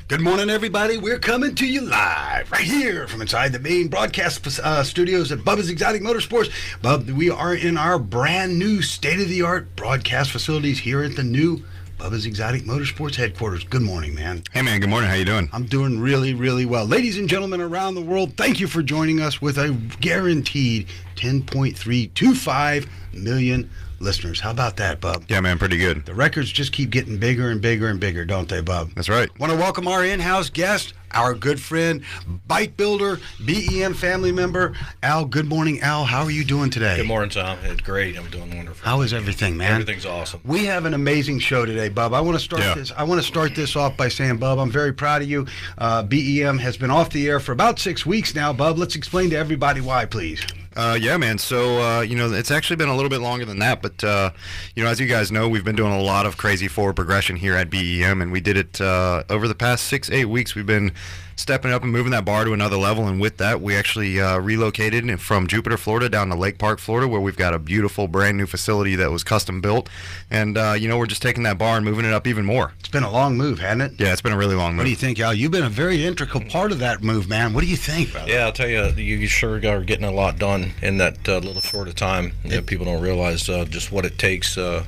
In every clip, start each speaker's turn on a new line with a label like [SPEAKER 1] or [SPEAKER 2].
[SPEAKER 1] Good morning, everybody. We're coming to you live right here from inside the main broadcast studios at Bubba's Exotic Motorsports. Bub, we are in our brand new state-of-the-art broadcast facilities here at the new Bubba's Exotic Motorsports headquarters. Good morning, man.
[SPEAKER 2] Hey, man. Good morning. How you doing?
[SPEAKER 1] I'm doing really, really well. Ladies and gentlemen around the world, thank you for joining us with a guaranteed 10.325 million listeners. How about that, Bub?
[SPEAKER 2] Yeah, man, pretty good.
[SPEAKER 1] The records just keep getting bigger and bigger and bigger, don't they, Bub?
[SPEAKER 2] That's right.
[SPEAKER 1] Want to welcome our in-house guest, our good friend, bike builder, BEM family member, Al. Good morning, Al. How are you doing today?
[SPEAKER 3] Good morning, Tom. It's great. I'm doing wonderful.
[SPEAKER 1] How is everything, man?
[SPEAKER 3] Everything's awesome.
[SPEAKER 1] We have an amazing show today, Bub. I want to start this off by saying, Bub, I'm very proud of you. BEM has been off the air for about 6 weeks now, Bub. Let's explain to everybody why, please.
[SPEAKER 2] Yeah, man. So, it's actually been a little bit longer than that. But, as you guys know, we've been doing a lot of crazy forward progression here at BEM. And we did it over the past 6-8 weeks. We've been stepping up and moving that bar to another level. And with that, we actually relocated from Jupiter, Florida, down to Lake Park, Florida, where we've got a beautiful brand new facility that was custom built. And, we're just taking that bar and moving it up even more.
[SPEAKER 1] It's been a long move, hasn't it?
[SPEAKER 2] Yeah, it's been a really long move.
[SPEAKER 1] What do you think, Al? You've been a very integral part of that move, man. What do you think, brother?
[SPEAKER 3] Yeah, I'll tell you, you sure are getting a lot done in that little short of time. People don't realize just what it takes to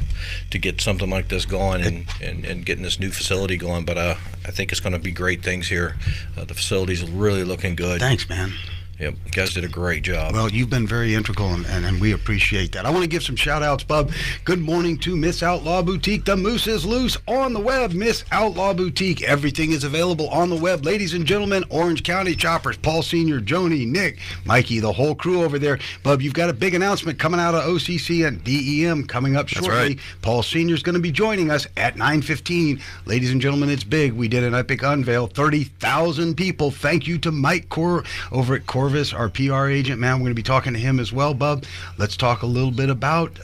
[SPEAKER 3] get something like this going and getting this new facility going. But I think it's going to be great things here. The facility's really looking good.
[SPEAKER 1] Thanks, man.
[SPEAKER 3] Yep, you guys did a great job.
[SPEAKER 1] Well, you've been very integral, and we appreciate that. I want to give some shout-outs, Bub. Good morning to Miss Outlaw Boutique. The moose is loose on the web, Miss Outlaw Boutique. Everything is available on the web. Ladies and gentlemen, Orange County Choppers, Paul Sr., Joni, Nick, Mikey, the whole crew over there. Bub, you've got a big announcement coming out of OCC and BEM coming up shortly.
[SPEAKER 2] That's right.
[SPEAKER 1] Paul Sr. is going to be joining us at 9:15. Ladies and gentlemen, it's big. We did an epic unveil. 30,000 people. Thank you to Mike over at Corvus, our PR agent, man. We're going to be talking to him as well, Bub. Let's talk a little bit about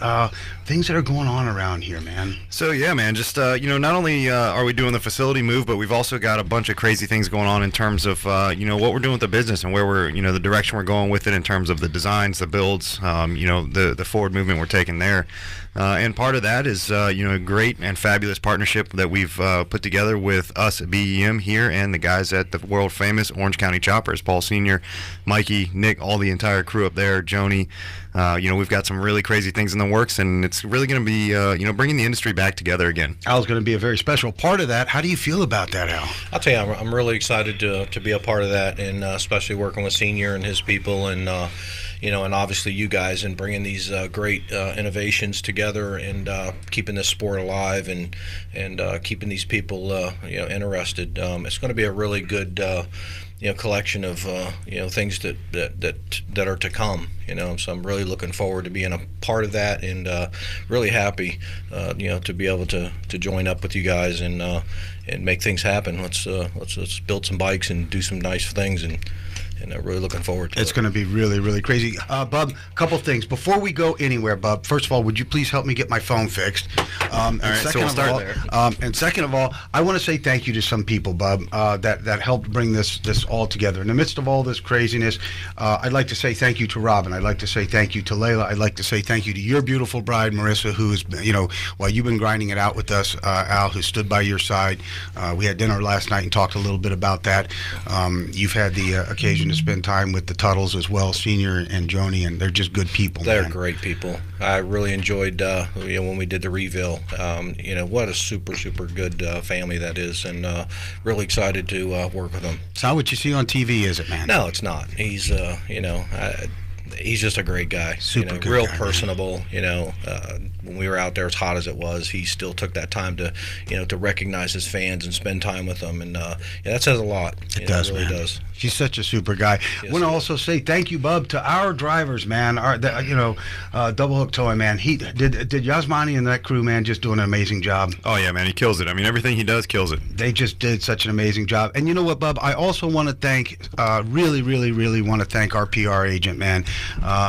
[SPEAKER 1] things that are going on around here, man.
[SPEAKER 2] So, yeah, man, just, not only are we doing the facility move, but we've also got a bunch of crazy things going on in terms of, what we're doing with the business and where we're, the direction we're going with it in terms of the designs, the builds, the forward movement we're taking there. And part of that is, a great and fabulous partnership that we've put together with us at BEM here and the guys at the world-famous Orange County Choppers, Paul Sr., Mikey, Nick, all the entire crew up there, Joni. We've got some really crazy things in the works, and it's really going to be, bringing the industry back together again.
[SPEAKER 1] Al's going to be a very special part of that. How do you feel about that, Al?
[SPEAKER 3] I'll tell you, I'm really excited to be a part of that, and especially working with Senior and his people, and and obviously you guys, and bringing these great innovations together, and keeping this sport alive, and keeping these people interested. It's going to be a really good collection of things that are to come. So I'm really looking forward to being a part of that, and really happy to be able to join up with you guys and make things happen. Let's build some bikes and do some nice things, and I'm really looking forward to it.
[SPEAKER 1] It's going to be really, really crazy. Bub, a couple things. Before we go anywhere, Bub, first of all, would you please help me get my phone fixed?
[SPEAKER 2] All right, so we'll start there.
[SPEAKER 1] And second of all, I want to say thank you to some people, Bub, that helped bring this all together. In the midst of all this craziness, I'd like to say thank you to Robin. I'd like to say thank you to Layla. I'd like to say thank you to your beautiful bride, Marissa, who's, while you've been grinding it out with us, Al, who stood by your side. We had dinner last night and talked a little bit about that. You've had the occasion to spend time with the Tuttles as well, Senior and Joni, and they're just good people.
[SPEAKER 3] They're great people. I really enjoyed when we did the reveal. What a super good family that is, and really excited to work with them.
[SPEAKER 1] It's not what you see on TV, is it, man?
[SPEAKER 3] No, it's not. He's he's just a great guy.
[SPEAKER 1] Super good
[SPEAKER 3] real
[SPEAKER 1] guy,
[SPEAKER 3] personable. When we were out there, as hot as it was, he still took that time to to recognize his fans and spend time with them, and that says a lot.
[SPEAKER 1] It does,
[SPEAKER 3] it really
[SPEAKER 1] man.
[SPEAKER 3] does.
[SPEAKER 1] He's such a super guy.
[SPEAKER 3] Yes,
[SPEAKER 1] I want to also say thank you, Bub, to our drivers, man. Double Hook Towing, man. He did Yasmani and that crew, man, just doing an amazing job.
[SPEAKER 2] Oh, yeah, man. He kills it. I mean, everything he does kills it.
[SPEAKER 1] They just did such an amazing job. And you know what, Bub? I also want to thank, really want to thank our PR agent, man,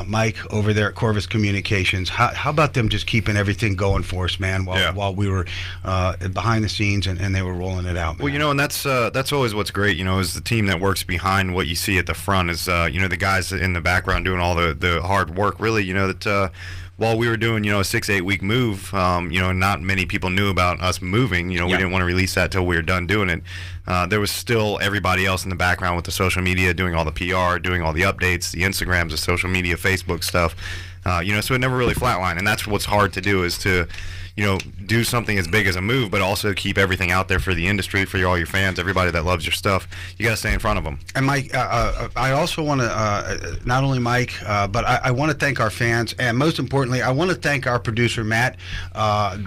[SPEAKER 1] Mike over there at Corvus Communications. How about them just keeping everything going for us, man, while we were behind the scenes and they were rolling it out, man.
[SPEAKER 2] Well, and that's always what's great, is the team that works behind what you see at the front is, the guys in the background doing all the hard work, really, that while we were doing, a 6-8 week move, not many people knew about us moving. We didn't want to release that till we were done doing it. There was still everybody else in the background with the social media, doing all the PR, doing all the updates, the Instagrams, the social media, Facebook stuff. So it never really flatlined, and that's what's hard to do, is to do something as big as a move, but also keep everything out there for the industry, for all your fans, everybody that loves your stuff. You got to stay in front of them.
[SPEAKER 1] And Mike, I also want to, not only Mike, but I want to thank our fans, and most importantly, I want to thank our producer, Matt.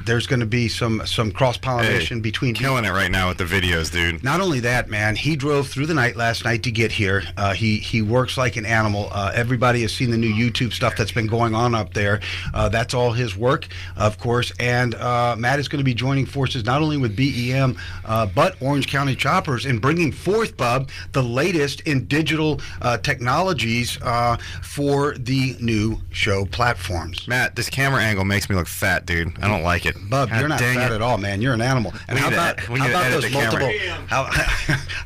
[SPEAKER 1] There's going to be some cross-pollination between...
[SPEAKER 2] Killing it right now with the videos, dude.
[SPEAKER 1] Not only that, man, he drove through the night last night to get here. He works like an animal. Everybody has seen the new YouTube stuff that's been going on up there. That's all his work, of course, and Matt is going to be joining forces not only with BEM but Orange County Choppers in bringing forth, Bub, the latest in digital technologies for the new show platforms.
[SPEAKER 2] Matt, this camera angle makes me look fat, dude. I don't like it.
[SPEAKER 1] Bub, you're not fat at all, man. You're an animal. And how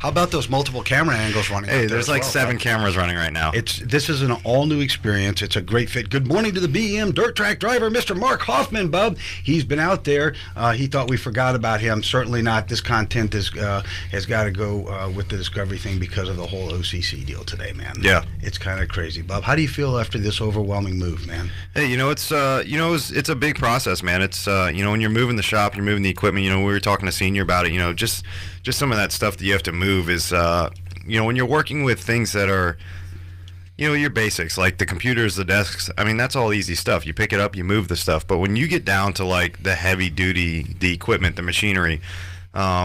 [SPEAKER 1] about those multiple camera angles running?
[SPEAKER 2] Hey, there's like 7 cameras running right now.
[SPEAKER 1] This is an all new experience. It's a great fit. Good morning to the BEM dirt track driver, Mr. Mark Hoffman, Bub. He's been out there. He thought we forgot about him. Certainly not. This content has got to go with the Discovery thing because of the whole OCC deal today, man.
[SPEAKER 2] Yeah,
[SPEAKER 1] it's kind of crazy, Bub. How do you feel after this overwhelming move, man?
[SPEAKER 2] Hey, it's a big process, man. It's when you're moving the shop, you're moving the equipment. We were talking to Senior about it. Just some of that stuff that you have to move is when you're working with things that are your basics, like the computers, the desks. I mean, that's all easy stuff. You pick it up, you move the stuff. But when you get down to like the heavy duty, the equipment, the machinery, there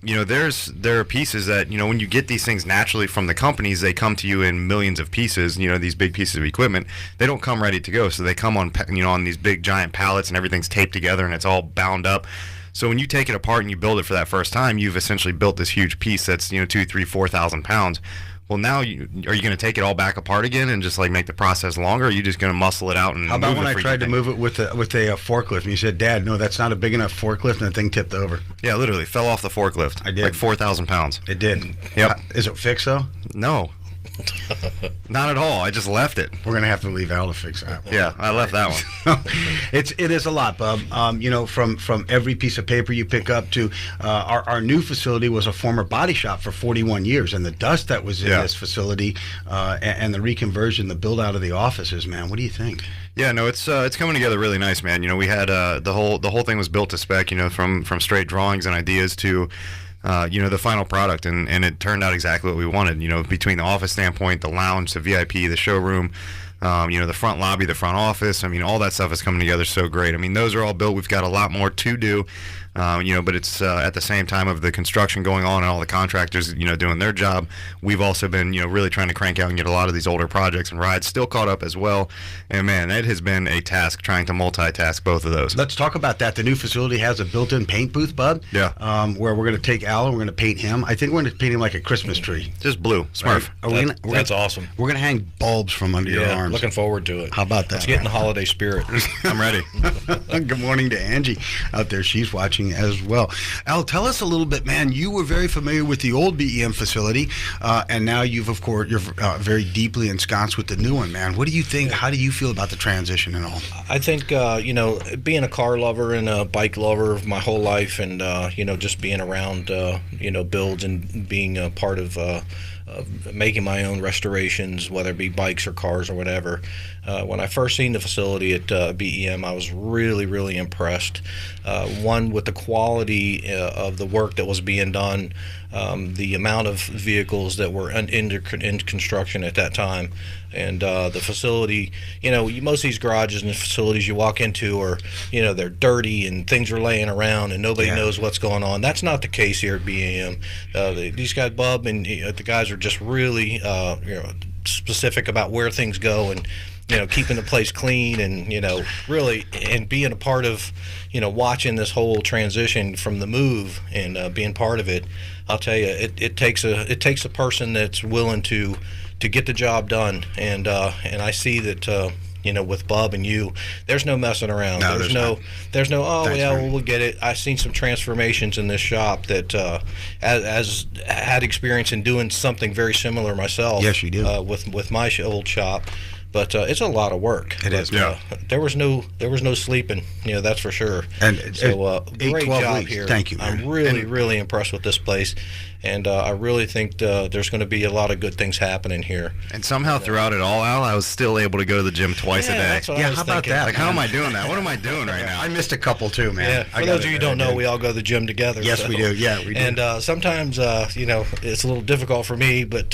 [SPEAKER 2] are pieces that, when you get these things naturally from the companies, they come to you in millions of pieces, these big pieces of equipment. They don't come ready to go. So they come on, on these big giant pallets, and everything's taped together and it's all bound up. So when you take it apart and you build it for that first time, you've essentially built this huge piece that's, 2,000, 3,000, 4,000 pounds. Well, now are you going to take it all back apart again and just like make the process longer? Or are you just going to muscle it out and
[SPEAKER 1] how about
[SPEAKER 2] move
[SPEAKER 1] when
[SPEAKER 2] it
[SPEAKER 1] I tried to move it with a forklift and you said, Dad, no, that's not a big enough forklift, and the thing tipped over?
[SPEAKER 2] Yeah, literally fell off the forklift.
[SPEAKER 1] I did.
[SPEAKER 2] Like 4,000 pounds.
[SPEAKER 1] It did.
[SPEAKER 2] Yep.
[SPEAKER 1] Is it fixed though?
[SPEAKER 2] No. Not at all. I just left it.
[SPEAKER 1] We're gonna have to leave Al to fix that one.
[SPEAKER 2] Yeah, I left that one.
[SPEAKER 1] It is a lot, Bub. From every piece of paper you pick up to our new facility was a former body shop for 41 years, and the dust that was in this facility and the reconversion, the build out of the offices, man. What do you think?
[SPEAKER 2] Yeah, no, it's coming together really nice, man. We had the whole thing was built to spec, from straight drawings and ideas to the final product, and it turned out exactly what we wanted, between the office standpoint, the lounge, the VIP, the showroom, the front lobby, the front office. I mean, all that stuff is coming together so great. I mean, those are all built. We've got a lot more to do, but it's at the same time of the construction going on and all the contractors, doing their job. We've also been, really trying to crank out and get a lot of these older projects and rides still caught up as well. And man, it has been a task trying to multitask both of those.
[SPEAKER 1] Let's talk about that. The new facility has a built-in paint booth, Bud.
[SPEAKER 2] Yeah.
[SPEAKER 1] Where we're going to take Al and we're going to paint him. I think we're going to paint him like a Christmas tree.
[SPEAKER 2] Just blue. Smurf.
[SPEAKER 3] Right? That's awesome.
[SPEAKER 1] We're going to hang bulbs from under your arms.
[SPEAKER 3] Looking forward to it.
[SPEAKER 1] How about that?
[SPEAKER 3] Let's get in the holiday spirit.
[SPEAKER 2] I'm ready.
[SPEAKER 1] Good morning to Angie out there. She's watching as well. Al, tell us a little bit, man. You were very familiar with the old BEM facility, and now you're very deeply ensconced with the new one, man. What do you think? How do you feel about the transition and all?
[SPEAKER 3] I think, being a car lover and a bike lover my whole life, and, just being around, builds and being a part of making my own restorations, whether it be bikes or cars or whatever. When I first seen the facility at BEM, I was really, really impressed. One, with the quality of the work that was being done, the amount of vehicles that were in construction at that time, and the facility. Most of these garages and facilities you walk into are, they're dirty and things are laying around and nobody knows what's going on. That's not the case here at BEM. These guys, Bub, and the guys are just really, specific about where things go, and keeping the place clean, and really, and being a part of watching this whole transition from the move and being part of it. I'll tell you, it takes a person that's willing to get the job done, and I see that with Bub and you, there's no messing around.
[SPEAKER 1] No,
[SPEAKER 3] there's no we'll get it. I've seen some transformations in this shop that as had experience in doing something very similar myself.
[SPEAKER 1] Yes, you do.
[SPEAKER 3] With my old shop. but it's a lot of work.
[SPEAKER 1] It is.
[SPEAKER 3] Yeah. There was no sleeping, that's for sure.
[SPEAKER 1] And
[SPEAKER 3] so
[SPEAKER 1] 8,
[SPEAKER 3] great
[SPEAKER 1] 12
[SPEAKER 3] job
[SPEAKER 1] weeks.
[SPEAKER 3] here.
[SPEAKER 1] Thank you, man.
[SPEAKER 3] I'm really impressed with this place, and I really think there's going to be a lot of good things happening here.
[SPEAKER 2] And somehow throughout it all, Al, I was still able to go to the gym twice a day.
[SPEAKER 3] That's what I was
[SPEAKER 1] how about
[SPEAKER 3] thinking.
[SPEAKER 1] that?
[SPEAKER 2] Like, how am I doing that? What am I doing right now?
[SPEAKER 1] I missed a couple too, man.
[SPEAKER 3] Yeah, for those of you who don't know, we all go to the gym together.
[SPEAKER 1] Yes,
[SPEAKER 3] so.
[SPEAKER 1] we do. Yeah, we do.
[SPEAKER 3] And sometimes, it's a little difficult for me, but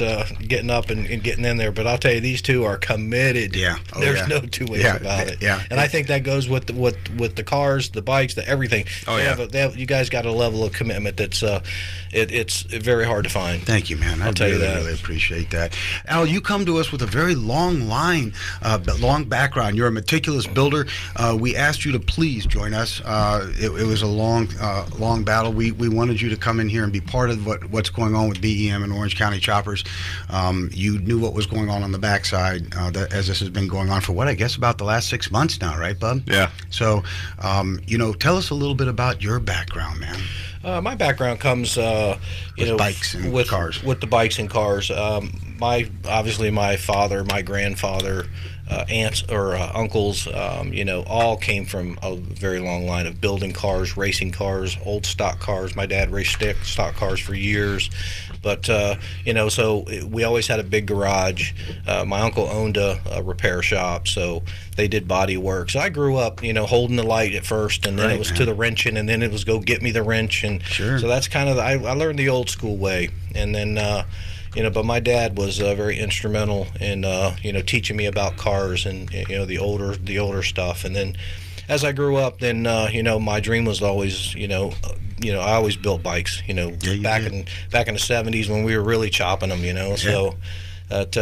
[SPEAKER 3] getting up and getting in there. But I'll tell you, these two are committed.
[SPEAKER 1] Yeah. Oh,
[SPEAKER 3] There's
[SPEAKER 1] yeah.
[SPEAKER 3] no two ways
[SPEAKER 1] Yeah,
[SPEAKER 3] about it.
[SPEAKER 1] yeah.
[SPEAKER 3] And I think that goes with the cars, the bikes, the everything.
[SPEAKER 2] Oh,
[SPEAKER 3] you guys got a level of commitment that's it's very hard to find.
[SPEAKER 1] Thank you, man.
[SPEAKER 3] I'll tell you that.
[SPEAKER 1] Really appreciate that. Al, you come to us with a very long long background. You're a meticulous builder. We asked you to please join us. It was a long battle. We wanted you to come in here and be part of what's going on with BEM and Orange County Choppers. You knew what was going on the backside as this has been going on for I guess about the last 6 months now, right, Bub?
[SPEAKER 2] Yeah.
[SPEAKER 1] So, tell us a little bit about your background, man.
[SPEAKER 3] My background comes,
[SPEAKER 1] With bikes and cars.
[SPEAKER 3] With the bikes and cars. My father, my grandfather, aunts or uncles, all came from a very long line of building cars, racing cars, old stock cars. My dad raced stock cars for years. But, so we always had a big garage. My uncle owned a repair shop, so they did body work. So I grew up, holding the light at first, and then it was to the wrenching, and then it was go get me the wrench. And
[SPEAKER 1] sure. So
[SPEAKER 3] that's kind of, I learned the old school way. And then, but my dad was very instrumental in, teaching me about cars and, the older stuff. And then as I grew up, then, my dream was always, I always built bikes, back in the 70s when we were really chopping them, so but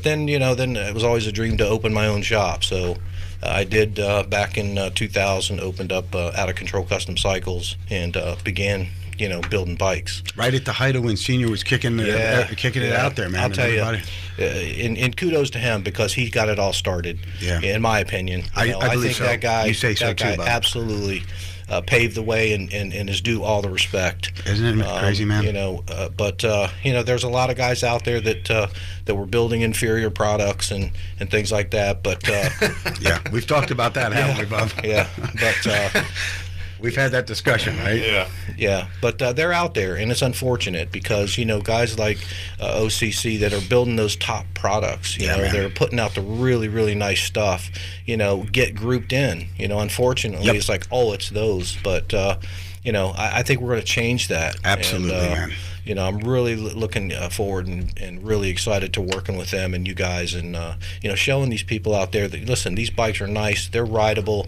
[SPEAKER 3] then, then it was always a dream to open my own shop. So I did back in 2000, opened up Out of Control Custom Cycles and began building bikes.
[SPEAKER 1] Right at the height of when Senior was kicking it out there, man.
[SPEAKER 3] I'll tell you, and kudos to him because he got it all started.
[SPEAKER 1] Yeah.
[SPEAKER 3] In my opinion,
[SPEAKER 1] I
[SPEAKER 3] think
[SPEAKER 1] believe so.
[SPEAKER 3] That guy,
[SPEAKER 1] You say so
[SPEAKER 3] that
[SPEAKER 1] too,
[SPEAKER 3] guy
[SPEAKER 1] Bob.
[SPEAKER 3] absolutely paved the way and is due all the respect.
[SPEAKER 1] Isn't it crazy, man?
[SPEAKER 3] But there's a lot of guys out there that were building inferior products and things like that. But
[SPEAKER 1] yeah, we've talked about that, haven't we, Bob?
[SPEAKER 3] Yeah, but.
[SPEAKER 1] We've had that discussion, right?
[SPEAKER 3] Yeah, but they're out there, and it's unfortunate because guys like OCC that are building those top products,
[SPEAKER 1] man.
[SPEAKER 3] they're putting out the really, really nice stuff, get grouped in. Unfortunately,
[SPEAKER 1] Yep.
[SPEAKER 3] It's like, oh, it's those, but I think we're going to change that.
[SPEAKER 1] Absolutely,
[SPEAKER 3] and,
[SPEAKER 1] man.
[SPEAKER 3] I'm really looking forward and really excited to working with them and you guys and showing these people out there that listen, these bikes are nice, they're rideable,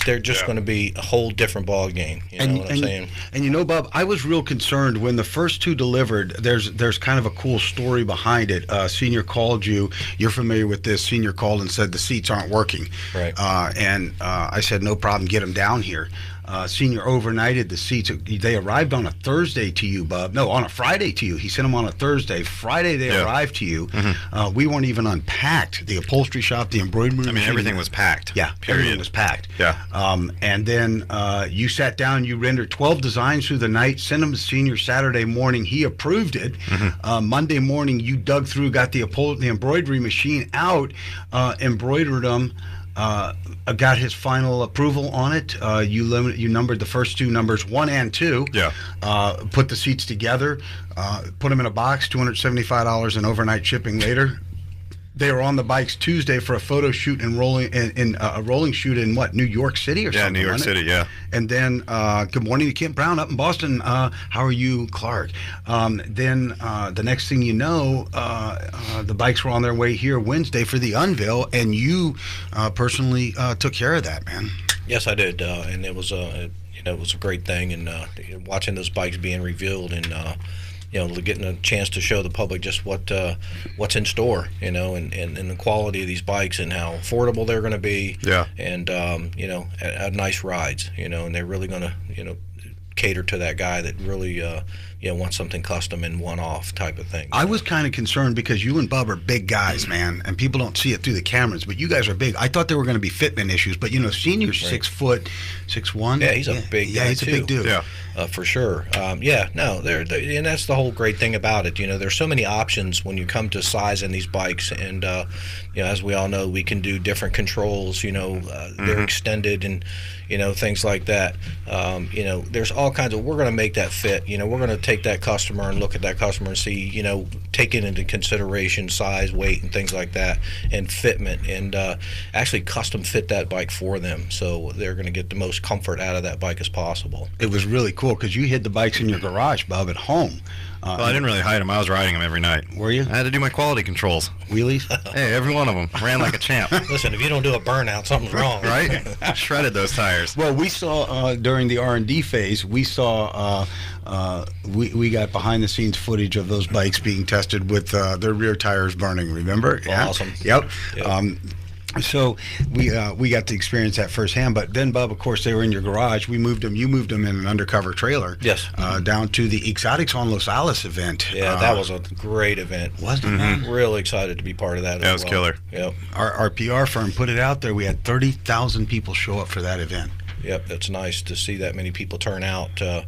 [SPEAKER 3] they're just going to be a whole different ball game. You know what I'm saying?
[SPEAKER 1] And Bob, I was real concerned when the first two delivered. There's kind of a cool story behind it. Senior called you. You're familiar with this. Senior called and said the seats aren't working.
[SPEAKER 3] Right.
[SPEAKER 1] And I said no problem. Get them down here. Senior overnighted the seats. They arrived on a Thursday to you, Bub. No, on a Friday to you. He sent them on a Thursday. Friday they arrived to you. Mm-hmm. We weren't even unpacked. The upholstery shop, the embroidery machine.
[SPEAKER 2] Everything was packed.
[SPEAKER 1] Yeah,
[SPEAKER 2] period.
[SPEAKER 1] Everything was packed.
[SPEAKER 2] Yeah.
[SPEAKER 1] And then you sat down. You rendered 12 designs through the night. Sent them to Senior Saturday morning. He approved it. Mm-hmm. Monday morning, you dug through, got the embroidery machine out, embroidered them. Got his final approval on it. You numbered the first two numbers 1 and 2. Yeah. Put the seats together. Put them in a box. $275 in overnight shipping later. They were on the bikes Tuesday for a photo shoot and a rolling shoot in New York City or something?
[SPEAKER 2] Yeah, New York City. Yeah.
[SPEAKER 1] And then good morning to Kent Brown up in Boston. How are you, Clark? Then the next thing you know, the bikes were on their way here Wednesday for the unveil, and you personally took care of that, man.
[SPEAKER 3] Yes, I did, and it was it was a great thing, and watching those bikes being revealed and. Getting a chance to show the public just what's in store, and the quality of these bikes and how affordable they're going to be, and nice rides, and they're really going to cater to that guy that really wants something custom and one-off type of thing.
[SPEAKER 1] I was kind of concerned because you and Bubba are big guys, man, and people don't see it through the cameras, but you guys are big. I thought there were going to be fitment issues, but Senior's
[SPEAKER 3] Right.
[SPEAKER 1] 6 foot, 6'1".
[SPEAKER 3] Yeah, he's a big guy,
[SPEAKER 1] he's a
[SPEAKER 3] too.
[SPEAKER 1] big dude.
[SPEAKER 2] Yeah.
[SPEAKER 3] For sure. And that's the whole great thing about it. There's so many options when you come to sizing these bikes, and as we all know, we can do different controls. They're extended and things like that. There's all kinds of. We're going to make that fit. We're going to take that customer and look at that customer and see, taking into consideration size, weight, and things like that, and fitment, and actually custom fit that bike for them, so they're going to get the most comfort out of that bike as possible.
[SPEAKER 1] It was really cool because you hid the bikes in your garage, Bub, at home.
[SPEAKER 2] Well, I didn't really hide them. I was riding them every night.
[SPEAKER 1] Were you?
[SPEAKER 2] I had to do my quality controls.
[SPEAKER 1] Wheelies?
[SPEAKER 2] Hey, every one of them ran like a champ.
[SPEAKER 3] Listen, if you don't do a burnout, something's wrong.
[SPEAKER 2] Right? Shredded those tires.
[SPEAKER 1] Well, we saw during the R&D phase, we saw we got behind the scenes footage of those bikes being tested with their rear tires burning. Remember? Yeah.
[SPEAKER 3] Awesome.
[SPEAKER 1] Yep.
[SPEAKER 3] Yep.
[SPEAKER 1] So we got to experience that firsthand. But then, Bub, of course, they were in your garage. We moved them. You moved them in an undercover trailer.
[SPEAKER 3] Yes.
[SPEAKER 1] Down to the Exotics on Los Alice event.
[SPEAKER 3] Yeah, that was a great event.
[SPEAKER 1] Wasn't it? Man?
[SPEAKER 3] Really excited to be part of that.
[SPEAKER 2] That was
[SPEAKER 3] well.
[SPEAKER 2] killer.
[SPEAKER 3] Yep.
[SPEAKER 1] Our PR firm put it out there. We had 30,000 people show up for that event.
[SPEAKER 3] Yep, it's nice to see that many people turn out, to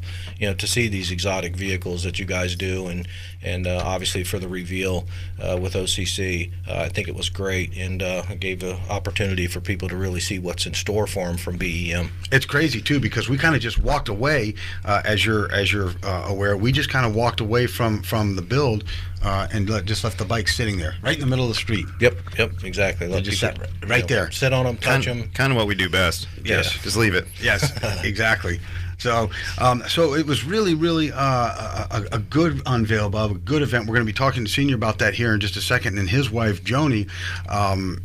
[SPEAKER 3] see these exotic vehicles that you guys do, and obviously for the reveal with OCC. I think it was great, and it gave the opportunity for people to really see what's in store for them from BEM.
[SPEAKER 1] It's crazy too because we kind of just walked away, as you're aware. We just kind of walked away from the build and just left the bike sitting there right in the middle of the street.
[SPEAKER 3] Yep, exactly. Let
[SPEAKER 1] just
[SPEAKER 3] people,
[SPEAKER 1] sat right there.
[SPEAKER 3] Sit on them, touch them.
[SPEAKER 2] Kind of what we do best.
[SPEAKER 1] Yes.
[SPEAKER 2] Just leave it.
[SPEAKER 1] Yes, exactly. So it was really a good unveil, Bob, a good event. We're going to be talking to Senior about that here in just a second, and his wife Joni.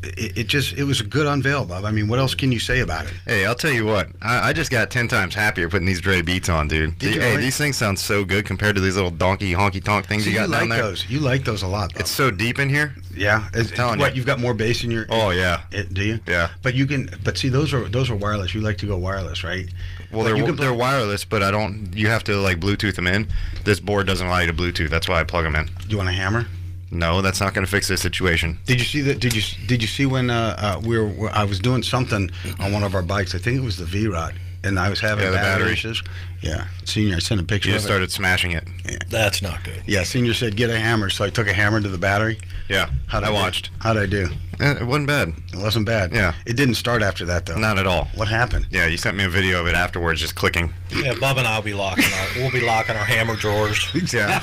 [SPEAKER 1] It was a good unveil, Bob. I mean, what else can you say about it?
[SPEAKER 2] Hey, I'll tell you what. I just got 10 times happier putting these Dre Beats on, dude.
[SPEAKER 1] Did you
[SPEAKER 2] Hey,
[SPEAKER 1] really?
[SPEAKER 2] These things sound so good compared to these little donkey honky tonk things
[SPEAKER 1] So
[SPEAKER 2] you got
[SPEAKER 1] like
[SPEAKER 2] down there.
[SPEAKER 1] those? You like those a lot, Bob.
[SPEAKER 2] It's so deep in here.
[SPEAKER 1] Yeah.
[SPEAKER 2] telling you.
[SPEAKER 1] You've got more bass in your.
[SPEAKER 2] Oh yeah.
[SPEAKER 1] Do you?
[SPEAKER 2] Yeah.
[SPEAKER 1] But you can. But see, those are wireless. You like to go wireless, right?
[SPEAKER 2] Well,
[SPEAKER 1] But you can
[SPEAKER 2] they're wireless, but I don't. You have to like Bluetooth them in. This board doesn't allow you to Bluetooth. That's why I plug them in.
[SPEAKER 1] Do you want a hammer?
[SPEAKER 2] No, that's not going to fix this situation.
[SPEAKER 1] Did you see that? Did you see when I was doing something on one of our bikes? I think it was the V-Rod, and I was having
[SPEAKER 2] Yeah, the
[SPEAKER 1] battery
[SPEAKER 2] battery.
[SPEAKER 1] issues. Yeah, Senior, I sent a picture
[SPEAKER 2] You
[SPEAKER 1] of
[SPEAKER 2] just
[SPEAKER 1] it.
[SPEAKER 2] started smashing it.
[SPEAKER 3] That's not good.
[SPEAKER 1] Yeah, Senior said get a hammer, so I took a hammer to the battery.
[SPEAKER 2] Yeah, I watched.
[SPEAKER 1] How'd I do?
[SPEAKER 2] It wasn't bad.
[SPEAKER 1] It wasn't bad.
[SPEAKER 2] Yeah.
[SPEAKER 1] It didn't start after that though.
[SPEAKER 2] Not at all.
[SPEAKER 1] What happened?
[SPEAKER 2] Yeah, you sent me a video of it afterwards, just clicking.
[SPEAKER 3] Yeah, Bubba and I'll be we'll be locking our hammer drawers.
[SPEAKER 2] Yeah.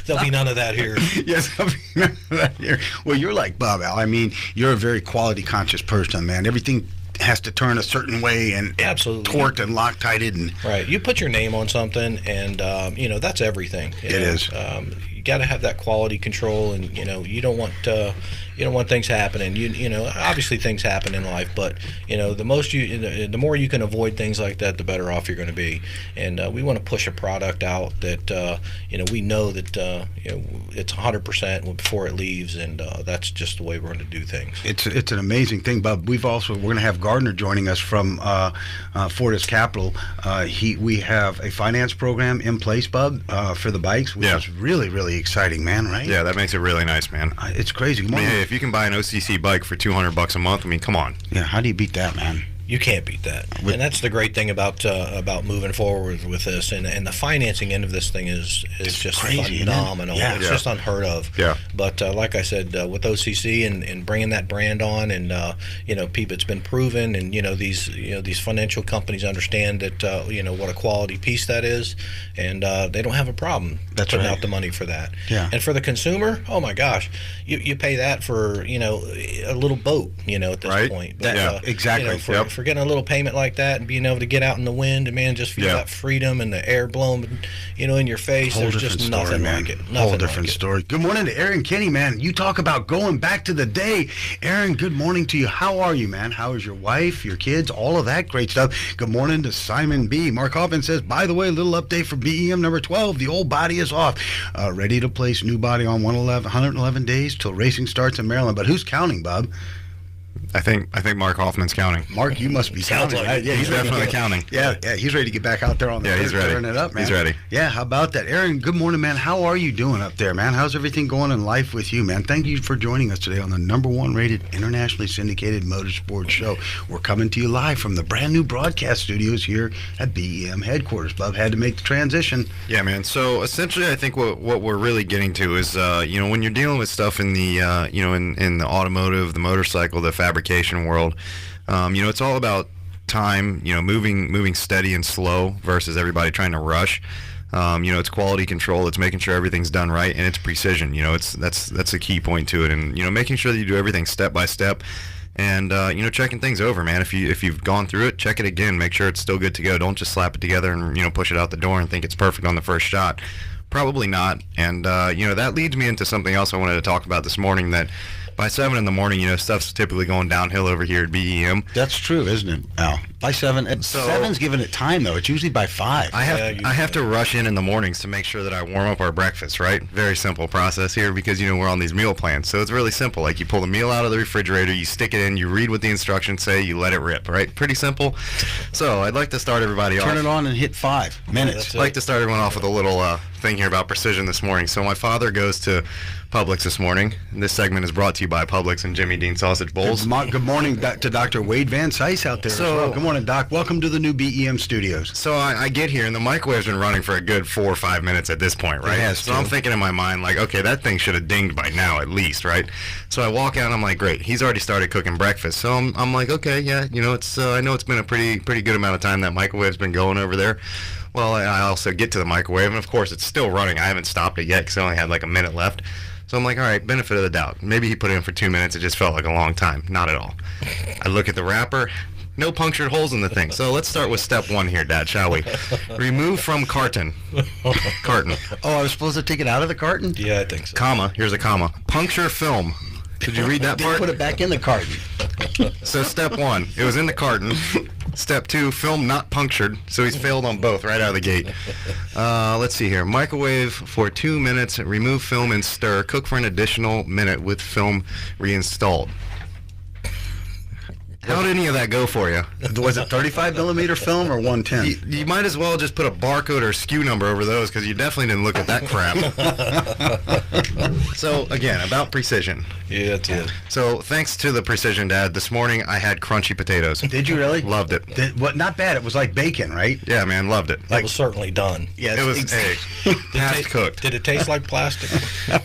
[SPEAKER 3] There'll be none of that here.
[SPEAKER 1] Yes, well, you're like Bob, Al. I mean, you're a very quality conscious person, man. Everything has to turn a certain way and
[SPEAKER 3] Absolutely.
[SPEAKER 1] torqued and Loctited and
[SPEAKER 3] Right. You put your name on something, and that's everything.
[SPEAKER 1] It is.
[SPEAKER 3] You got to have that quality control, and you don't want things happening. Obviously things happen in life, but the more you can avoid things like that, the better off you're going to be. And we want to push a product out that we know that it's 100% before it leaves, and that's just the way we're going to do things.
[SPEAKER 1] it's an amazing thing, Bob. We're going to have Gardner joining us from Fortis Capital. We have a finance program in place, Bob, for the bikes, which
[SPEAKER 2] Yeah.
[SPEAKER 1] is really, really exciting, man. Right?
[SPEAKER 2] Yeah, that makes it really nice, man.
[SPEAKER 1] It's crazy.
[SPEAKER 2] I mean, hey, if you can buy an OCC bike for $200 a month, I mean, come on.
[SPEAKER 1] Yeah. How do you beat that, man?
[SPEAKER 3] You can't beat that, and that's the great thing about moving forward with this, and the financing end of this thing is just
[SPEAKER 1] crazy, isn't it?
[SPEAKER 3] phenomenal.
[SPEAKER 1] Yeah.
[SPEAKER 3] It's just unheard of.
[SPEAKER 2] Yeah.
[SPEAKER 3] But like I said, with OCC and bringing that brand on, and people, it's been proven, and these financial companies understand that what a quality piece that is, and they don't have a problem
[SPEAKER 1] That's
[SPEAKER 3] putting
[SPEAKER 1] right.
[SPEAKER 3] out the money for that.
[SPEAKER 1] Yeah.
[SPEAKER 3] And for the consumer, oh my gosh, you pay that for a little boat, at this
[SPEAKER 2] Right.
[SPEAKER 3] point.
[SPEAKER 2] Yeah,
[SPEAKER 1] exactly.
[SPEAKER 3] For getting a little payment like that and being able to get out in the wind and, man, just feel
[SPEAKER 2] Yeah.
[SPEAKER 3] that freedom and the air blowing, in your face.
[SPEAKER 1] Whole
[SPEAKER 3] There's
[SPEAKER 1] different
[SPEAKER 3] just
[SPEAKER 1] story,
[SPEAKER 3] nothing
[SPEAKER 1] man.
[SPEAKER 3] like it.
[SPEAKER 1] Whole
[SPEAKER 3] Nothing
[SPEAKER 1] different
[SPEAKER 3] like it.
[SPEAKER 1] story. Good morning to Aaron Kenny, man. You talk about going back to the day. Aaron, good morning to you. How are you, man? How is your wife, your kids, all of that great stuff? Good morning to Simon B. Mark Hoffman says, by the way, little update for BEM number 12. The old body is off. Ready to place new body on 111 days till racing starts in Maryland. But who's counting, Bob?
[SPEAKER 2] I think Mark Hoffman's counting.
[SPEAKER 1] Mark, you must be
[SPEAKER 3] Sounds
[SPEAKER 1] counting.
[SPEAKER 3] like
[SPEAKER 1] Right?
[SPEAKER 3] it.
[SPEAKER 1] Yeah,
[SPEAKER 2] He's definitely counting.
[SPEAKER 1] Yeah, he's ready to get back out there on the
[SPEAKER 2] Yeah, he's ready.
[SPEAKER 1] tearing it up, man.
[SPEAKER 2] He's ready.
[SPEAKER 1] Yeah, how about that? Aaron, good morning, man. How are you doing up there, man? How's everything going in life with you, man? Thank you for joining us today on the #1 rated internationally syndicated motorsports show. We're coming to you live from the brand new broadcast studios here at BEM headquarters. Bub had to make the transition.
[SPEAKER 2] Yeah, man. So essentially, I think what we're really getting to is, when you're dealing with stuff in the, in the automotive, the motorcycle, the fabrication world, it's all about time, moving steady and slow versus everybody trying to rush. It's quality control. It's making sure everything's done right, and it's precision. That's a key point to it, and making sure that you do everything step by step, and checking things over, man. If you've gone through it, check it again. Make sure it's still good to go. Don't just slap it together and push it out the door and think it's perfect on the first shot. Probably not. And that leads me into something else I wanted to talk about this morning. That by 7 in the morning, stuff's typically going downhill over here at BEM.
[SPEAKER 1] That's true, isn't it? Al? By 7. At 7's giving it time, though. It's usually by 5.
[SPEAKER 2] I have to rush in the mornings to make sure that I warm up our breakfast, right? Very simple process here because, we're on these meal plans. So it's really simple. Like, you pull the meal out of the refrigerator, you stick it in, you read what the instructions say, you let it rip, right? Pretty simple. So I'd like to start everybody off.
[SPEAKER 1] Turn it on and hit 5 minutes.
[SPEAKER 2] I'd like to start everyone off with a little thing here about precision this morning. So my father goes to Publix this morning. This segment is brought to you by Publix and Jimmy Dean Sausage Bowls.
[SPEAKER 1] Good morning to Dr. Wade Van Sice out there as well. Good morning, Doc. Welcome to the new BEM studios.
[SPEAKER 2] So I get here, and the microwave's been running for a good 4 or 5 minutes at this point, right?
[SPEAKER 1] It has
[SPEAKER 2] so
[SPEAKER 1] to.
[SPEAKER 2] I'm thinking in my mind, like, okay, that thing should have dinged by now at least, right? So I walk out, and I'm like, great, he's already started cooking breakfast. So I'm like, okay, yeah, it's I know it's been a pretty good amount of time that microwave's been going over there. Well, I also get to the microwave, and of course, it's still running. I haven't stopped it yet because I only had like a minute left. So I'm like, all right, benefit of the doubt. Maybe he put it in for 2 minutes. It just felt like a long time. Not at all. I look at the wrapper. No punctured holes in the thing. So let's start with step 1 here, Dad, shall we? Remove from carton. Carton.
[SPEAKER 1] Oh, I was supposed to take it out of the carton?
[SPEAKER 3] Yeah, I think so.
[SPEAKER 2] Comma. Here's a comma. Puncture film. Did you read that
[SPEAKER 1] Then
[SPEAKER 2] part?
[SPEAKER 1] put it back in the carton.
[SPEAKER 2] So step 1, it was in the carton. Step 2, film not punctured. So he's failed on both right out of the gate. Let's see here. Microwave for 2 minutes. Remove film and stir. Cook for an additional minute with film reinstalled. How did any of that go for you?
[SPEAKER 1] Was it 35 millimeter film or 110?
[SPEAKER 2] You might as well just put a barcode or SKU number over those because you definitely didn't look at that crap. So, again, about precision.
[SPEAKER 3] Yeah, that's it.
[SPEAKER 2] So, thanks to the precision, Dad, this morning I had crunchy potatoes.
[SPEAKER 1] Did you really?
[SPEAKER 2] Loved it.
[SPEAKER 1] Not bad. It was like bacon, right?
[SPEAKER 2] Yeah, man, loved it.
[SPEAKER 3] It was certainly done.
[SPEAKER 1] Yes,
[SPEAKER 2] It was half cooked.
[SPEAKER 3] Did it taste like plastic?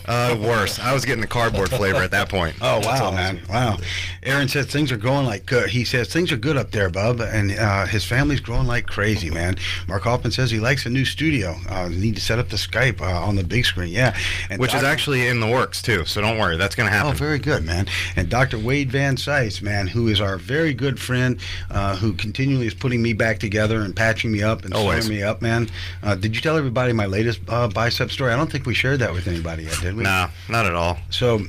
[SPEAKER 2] Worse. I was getting the cardboard flavor at that point.
[SPEAKER 1] Oh, wow, man. Wow. Aaron says things are going like good. He says things are good up there, Bub, and his family's growing like crazy, man. Mark Hoffman says he likes a new studio. Need to set up the Skype on the big screen. Yeah. And
[SPEAKER 2] Which is actually in the works, too, so don't worry. That's going to happen.
[SPEAKER 1] Oh, very good, man. And Dr. Wade Van Sice, man, who is our very good friend, who continually is putting me back together and patching me up and
[SPEAKER 2] Always.
[SPEAKER 1] sewing me up, man. Did you tell everybody my latest bicep story? I don't think we shared that with anybody yet, did we?
[SPEAKER 2] Nah, not at all.
[SPEAKER 1] So,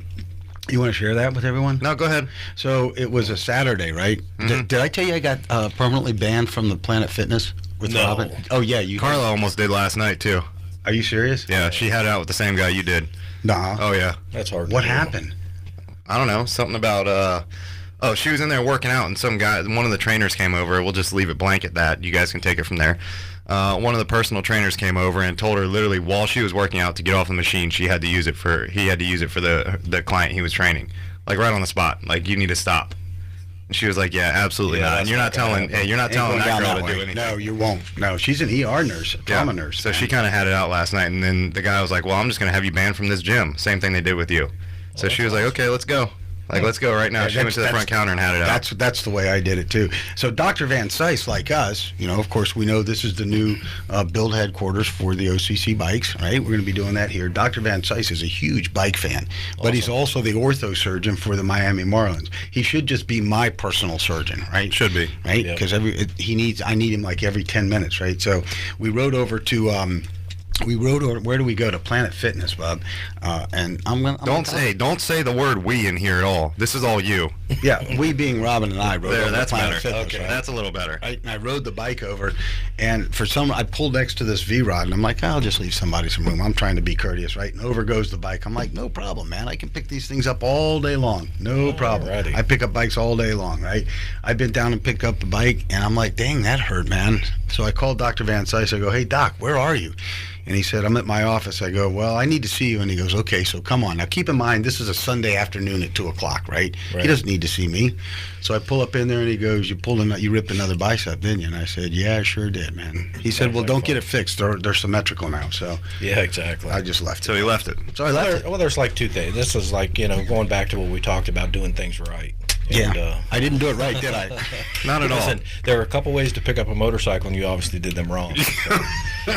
[SPEAKER 1] you want to share that with everyone?
[SPEAKER 2] No, go ahead.
[SPEAKER 1] So, it was a Saturday, right?
[SPEAKER 2] Mm-hmm.
[SPEAKER 1] Did I tell you I got permanently banned from the Planet Fitness with
[SPEAKER 3] No.
[SPEAKER 1] Robin? Oh, yeah.
[SPEAKER 2] Carla almost did last night, too.
[SPEAKER 1] Are you serious?
[SPEAKER 2] Yeah, she had it out with the same guy you did.
[SPEAKER 1] Nah.
[SPEAKER 2] Oh, yeah.
[SPEAKER 3] That's hard.
[SPEAKER 1] What
[SPEAKER 3] to do.
[SPEAKER 1] happened?
[SPEAKER 2] I don't know. Something about, she was in there working out, and some guy, one of the trainers came over. We'll just leave it blank at that. You guys can take it from there. One of the personal trainers came over and told her literally while she was working out to get off the machine, he had to use it for the client he was training. Like right on the spot. Like, you need to stop. And she was like, yeah, absolutely
[SPEAKER 3] Yeah,
[SPEAKER 2] not.
[SPEAKER 3] that's
[SPEAKER 2] And you're not
[SPEAKER 3] not gonna
[SPEAKER 2] telling,
[SPEAKER 3] happen.
[SPEAKER 2] you're not
[SPEAKER 1] Ain't
[SPEAKER 2] telling
[SPEAKER 1] going
[SPEAKER 2] that
[SPEAKER 1] down
[SPEAKER 2] girl
[SPEAKER 1] that
[SPEAKER 2] to
[SPEAKER 1] way.
[SPEAKER 2] do anything.
[SPEAKER 1] No, you won't. No, she's an ER nurse, trauma nurse.
[SPEAKER 2] So
[SPEAKER 1] man.
[SPEAKER 2] she kind of had it out last night, and then the guy was like, well, I'm just going to have you banned from this gym. Same thing they did with you. So she was like, okay, let's go. Like, let's go right now.
[SPEAKER 1] Yeah,
[SPEAKER 2] She went to the front counter and had it out.
[SPEAKER 1] That's the way I did it too. So Dr. Van Sice, like us, of course, we know this is the new build headquarters for the OCC bikes, right? We're going to be doing that here. Dr. Van Sice is a huge bike fan, but he's also the ortho surgeon for the Miami Marlins. He should just be my personal surgeon, right?
[SPEAKER 2] Should be.
[SPEAKER 1] Right?
[SPEAKER 3] Yep.
[SPEAKER 1] Because I need him like every 10 minutes, right? So we rode over to we rode over. Where do we go? To Planet Fitness, Bob. And
[SPEAKER 2] Don't say the word "we" in here at all. This is all you.
[SPEAKER 1] Yeah, we being Robin and I rode over
[SPEAKER 2] That's
[SPEAKER 1] to Planet
[SPEAKER 2] better.
[SPEAKER 1] Fitness.
[SPEAKER 2] Okay,
[SPEAKER 1] right?
[SPEAKER 2] that's a little better.
[SPEAKER 1] I rode the bike over, and I pulled next to this V-Rod, and I'm like, I'll just leave somebody some room. I'm trying to be courteous, right? And over goes the bike. I'm like, no problem, man. I can pick these things up all day long. No problem.
[SPEAKER 3] Alrighty.
[SPEAKER 1] I pick up bikes all day long, right? I bent down and picked up the bike, and I'm like, dang, that hurt, man. So I called Dr. Van Sice. I go, hey, Doc, where are you? And he said, I'm at my office. I go, well, I need to see you. And he goes, okay, so come on. Now, keep in mind, this is a Sunday afternoon at 2 o'clock, right? He doesn't need to see me. So I pull up in there, and he goes, you ripped another bicep, didn't you? And I said, yeah, I sure did, man. He said, well, don't get it fixed. They're symmetrical now. So
[SPEAKER 3] Yeah, exactly.
[SPEAKER 1] I just left it.
[SPEAKER 2] So he left it.
[SPEAKER 1] So I left it.
[SPEAKER 3] Well, there's like two things. This is like, going back to what we talked about, doing things right.
[SPEAKER 1] Yeah,
[SPEAKER 3] And,
[SPEAKER 1] I didn't do it right, did I?
[SPEAKER 2] Not at all.
[SPEAKER 3] Listen, there are a couple ways to pick up a motorcycle, and you obviously did them wrong.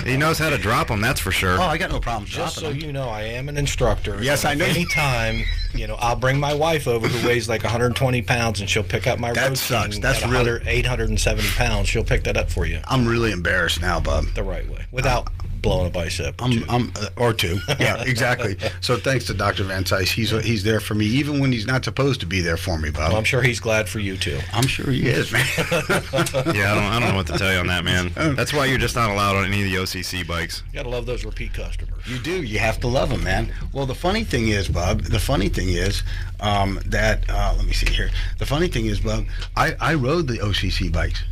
[SPEAKER 2] He knows how to drop them. That's for sure.
[SPEAKER 1] Oh, I got no problem
[SPEAKER 3] Just so
[SPEAKER 1] dropping them.
[SPEAKER 3] you know, I am an instructor.
[SPEAKER 1] Yes, I know.
[SPEAKER 3] Anytime, I'll bring my wife over who weighs like 120 pounds, and she'll pick up my
[SPEAKER 1] That
[SPEAKER 3] road
[SPEAKER 1] sucks.
[SPEAKER 3] king
[SPEAKER 1] That's
[SPEAKER 3] at
[SPEAKER 1] really-
[SPEAKER 3] 870 pounds. She'll pick that up for you
[SPEAKER 1] I'm really embarrassed now, Bub.
[SPEAKER 3] the right way without blowing a bicep.
[SPEAKER 1] Or two. Yeah, exactly. So thanks to Dr. Van Sice. He's there for me, even when he's not supposed to be there for me, Bob.
[SPEAKER 3] Well, I'm sure he's glad for you too.
[SPEAKER 1] I'm sure he is, man.
[SPEAKER 2] Yeah, I don't know what to tell you on that, man. That's why you're just not allowed on any of the OCC bikes.
[SPEAKER 3] You gotta love those repeat customers.
[SPEAKER 1] You do. You have to love them, man. Well, the funny thing is, Bob, that, let me see here. The funny thing is, Bob, I rode the OCC bikes.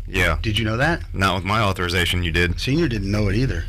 [SPEAKER 2] Yeah.
[SPEAKER 1] Did you know that?
[SPEAKER 2] Not with my authorization, you did.
[SPEAKER 1] Senior didn't know it either.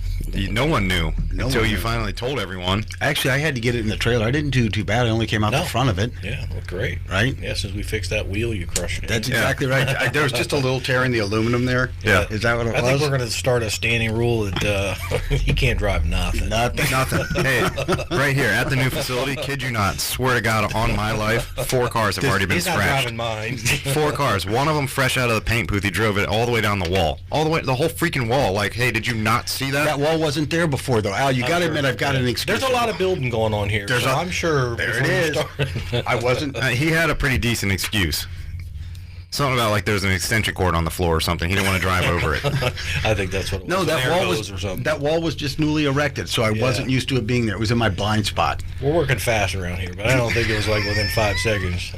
[SPEAKER 2] No one knew until
[SPEAKER 1] one
[SPEAKER 2] you
[SPEAKER 1] knew.
[SPEAKER 2] finally told everyone.
[SPEAKER 1] Actually, I had to get it in the trailer. I didn't do too bad. I only came out
[SPEAKER 3] No.
[SPEAKER 1] the front of it.
[SPEAKER 3] Yeah, well, great.
[SPEAKER 1] Right?
[SPEAKER 3] Yeah, since we fixed that wheel, you crushed it.
[SPEAKER 1] That's exactly right. There was just a little tear in the aluminum there.
[SPEAKER 2] Yeah.
[SPEAKER 1] Is that what it
[SPEAKER 3] I
[SPEAKER 1] was?
[SPEAKER 3] think we're going to start a standing rule that you can't drive nothing.
[SPEAKER 1] Nothing.
[SPEAKER 2] Nothing. Hey, right here at the new facility, kid you not, swear to God, on my life, 4 cars have already been
[SPEAKER 3] He's not
[SPEAKER 2] scratched.
[SPEAKER 3] driving mine.
[SPEAKER 2] 4 cars. One of them fresh out of the paint booth. He drove it all the way down the wall. All the way, the whole freaking wall. Like, hey, did you not see that?
[SPEAKER 1] That wall wasn't there before, though. Al, you got to admit, I've got an excuse.
[SPEAKER 3] There's a lot of building going on here.
[SPEAKER 1] There's
[SPEAKER 3] so
[SPEAKER 1] a-
[SPEAKER 3] I'm sure.
[SPEAKER 1] There
[SPEAKER 3] before
[SPEAKER 1] it
[SPEAKER 3] we
[SPEAKER 1] is.
[SPEAKER 3] start-
[SPEAKER 1] I wasn't.
[SPEAKER 2] He had a pretty decent excuse. Something about like there's an extension cord on the floor or something. He didn't want to drive over it.
[SPEAKER 3] I think that's what it was.
[SPEAKER 1] No,
[SPEAKER 3] An
[SPEAKER 1] that
[SPEAKER 3] air
[SPEAKER 1] wall
[SPEAKER 3] hose
[SPEAKER 1] was
[SPEAKER 3] or something.
[SPEAKER 1] that wall was just newly erected, so I wasn't used to it being there. It was in my blind spot.
[SPEAKER 3] We're working fast around here, but I don't think it was like within 5 seconds.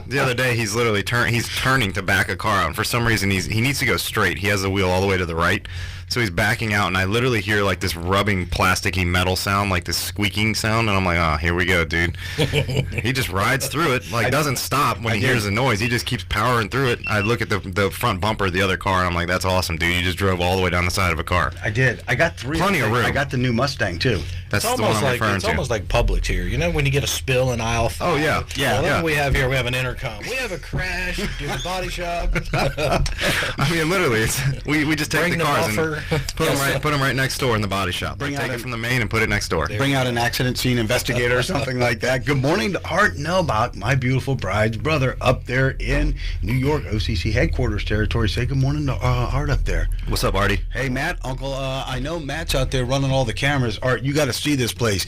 [SPEAKER 2] The other day, he's literally he's turning to back a car out, and for some reason he needs to go straight. He has the wheel all the way to the right, so he's backing out, and I literally hear like this rubbing plasticky metal sound, like this squeaking sound, and I'm like, oh, here we go, dude. He just rides through it, like doesn't stop when he hears the noise. He just keeps powering through it. I look at the front bumper of the other car, and I'm like, that's awesome, dude. You just drove all the way down the side of a car.
[SPEAKER 1] I did. I got 3.
[SPEAKER 2] Plenty of room.
[SPEAKER 1] I got the new Mustang too.
[SPEAKER 2] That's
[SPEAKER 3] It's
[SPEAKER 2] the one
[SPEAKER 3] almost
[SPEAKER 2] I'm
[SPEAKER 3] like
[SPEAKER 2] referring
[SPEAKER 3] it's
[SPEAKER 2] to.
[SPEAKER 3] almost like Publix here. You know when you get a spill in aisle 5?
[SPEAKER 2] Oh, yeah.
[SPEAKER 1] Yeah.
[SPEAKER 3] Well,
[SPEAKER 1] Yeah.
[SPEAKER 3] what we have here, we have an intercom. We have a crash at the body shop.
[SPEAKER 2] I mean, literally, we just take
[SPEAKER 3] Bring
[SPEAKER 2] the
[SPEAKER 3] the
[SPEAKER 2] cars and
[SPEAKER 3] buffer.
[SPEAKER 2] put them right next door in the body shop.
[SPEAKER 1] Bring
[SPEAKER 2] Like,
[SPEAKER 1] out
[SPEAKER 2] take
[SPEAKER 1] a-
[SPEAKER 2] it from the main and put it next door.
[SPEAKER 1] Bring out an accident scene investigator or something like that. Good morning to Art Nelbach, my beautiful bride's brother, up there in New York, OCC headquarters territory. Say good morning to Art up there.
[SPEAKER 2] What's up, Artie?
[SPEAKER 1] Hey, Matt, Uncle, I know Matt's out there running all the cameras. Art, you got to see this place.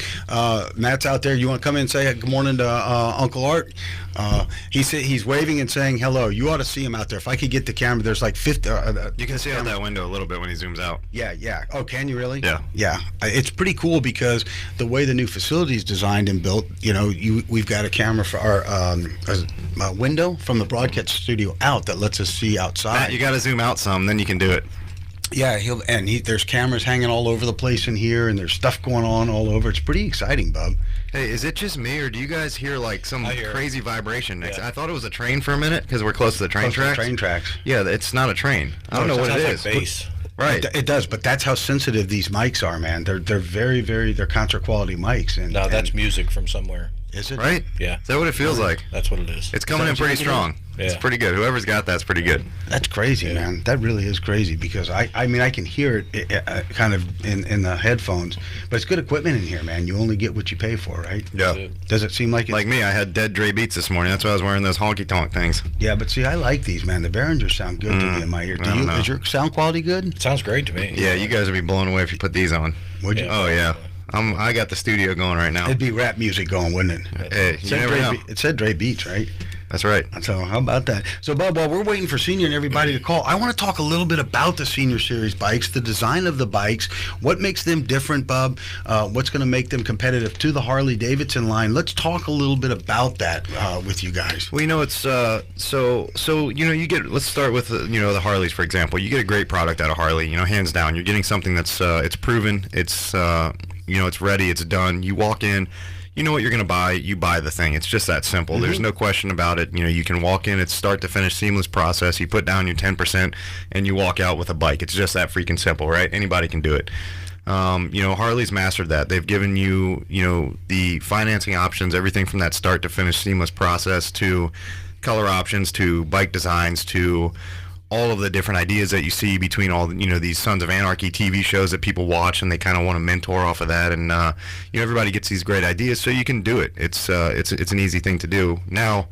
[SPEAKER 1] Matt's out there. You want to come in and say good morning to Uncle Art? He's waving and saying hello. You ought to see him out there. If I could get the camera, there's like 50.
[SPEAKER 2] You can see out that window a little bit when he zooms out.
[SPEAKER 1] Yeah. Oh, can you really?
[SPEAKER 2] Yeah.
[SPEAKER 1] Yeah. It's pretty cool because the way the new facility is designed and built, we've got a camera for our a window from the broadcast studio out that lets us see outside.
[SPEAKER 2] Matt, you got to zoom out some, then you can do it.
[SPEAKER 1] Yeah, there's cameras hanging all over the place in here, and there's stuff going on all over. It's pretty exciting, Bub.
[SPEAKER 2] Hey, is it just me, or do you guys hear like some
[SPEAKER 3] I hear it.
[SPEAKER 2] crazy vibration next?
[SPEAKER 3] Yeah.
[SPEAKER 2] I thought it was a train for a minute because we're close to the train
[SPEAKER 1] Close to the
[SPEAKER 2] tracks.
[SPEAKER 1] train tracks.
[SPEAKER 2] Yeah, it's not a train. I don't know what it
[SPEAKER 3] Sounds
[SPEAKER 2] is.
[SPEAKER 3] like bass.
[SPEAKER 2] Right.
[SPEAKER 1] It does, but that's how sensitive these mics are, man. They're very, very, they're concert quality mics. And
[SPEAKER 3] No, that's
[SPEAKER 1] and-
[SPEAKER 3] music from somewhere.
[SPEAKER 1] is it
[SPEAKER 2] Right?
[SPEAKER 3] Yeah.
[SPEAKER 2] Is that what it feels like?
[SPEAKER 3] That's what it is.
[SPEAKER 2] It's coming in
[SPEAKER 1] Is that what
[SPEAKER 2] pretty
[SPEAKER 1] you're
[SPEAKER 2] strong. It's
[SPEAKER 3] Yeah.
[SPEAKER 2] pretty good. Whoever's got that's pretty good.
[SPEAKER 1] That's crazy, man. That really is crazy because I mean I can hear it kind of in the headphones, but it's good equipment in here, man. You only get what you pay for, right?
[SPEAKER 2] Yeah.
[SPEAKER 3] That's it.
[SPEAKER 1] Does it seem like it's,
[SPEAKER 2] Like me, I had dead Dre Beats this morning. That's why I was wearing those honky tonk things.
[SPEAKER 1] Yeah, but see, I like these, man. The Behringers sound good to me in my ear.
[SPEAKER 2] I don't know.
[SPEAKER 1] Is your sound quality good?
[SPEAKER 3] Sounds great to me.
[SPEAKER 2] Yeah, you guys would be blown away if you put these on.
[SPEAKER 1] Would you?
[SPEAKER 3] Yeah.
[SPEAKER 2] Oh yeah, I got the studio going right now.
[SPEAKER 1] It'd be rap music going, wouldn't it?
[SPEAKER 2] Hey,
[SPEAKER 1] It
[SPEAKER 2] you
[SPEAKER 1] said
[SPEAKER 2] never
[SPEAKER 1] Dre
[SPEAKER 2] know.
[SPEAKER 1] It said Dre Beats, right?
[SPEAKER 2] That's right.
[SPEAKER 1] So how about that? So, Bob, while we're waiting for Senior and everybody to call, I want to talk a little bit about the Senior Series bikes, the design of the bikes, what makes them different, Bob, what's going to make them competitive to the Harley-Davidson line. Let's talk a little bit about that with you guys.
[SPEAKER 2] Well, it's so you get. Let's start with the Harleys, for example. You get a great product out of Harley, hands down. You're getting something that's it's proven, it's it's ready, it's done. You walk in. You know what you're going to buy, you buy the thing. It's just that simple. Mm-hmm. There's no question about it. You can walk in, it's start to finish, seamless process. You put down your 10% and you walk out with a bike. It's just that freaking simple, right? Anybody can do it. Harley's mastered that. They've given you, the financing options, everything from that start to finish seamless process to color options to bike designs to all of the different ideas that you see between all these Sons of Anarchy TV shows that people watch, and they kind of want to mentor off of that, and everybody gets these great ideas, so you can do it. It's an easy thing to do. Now,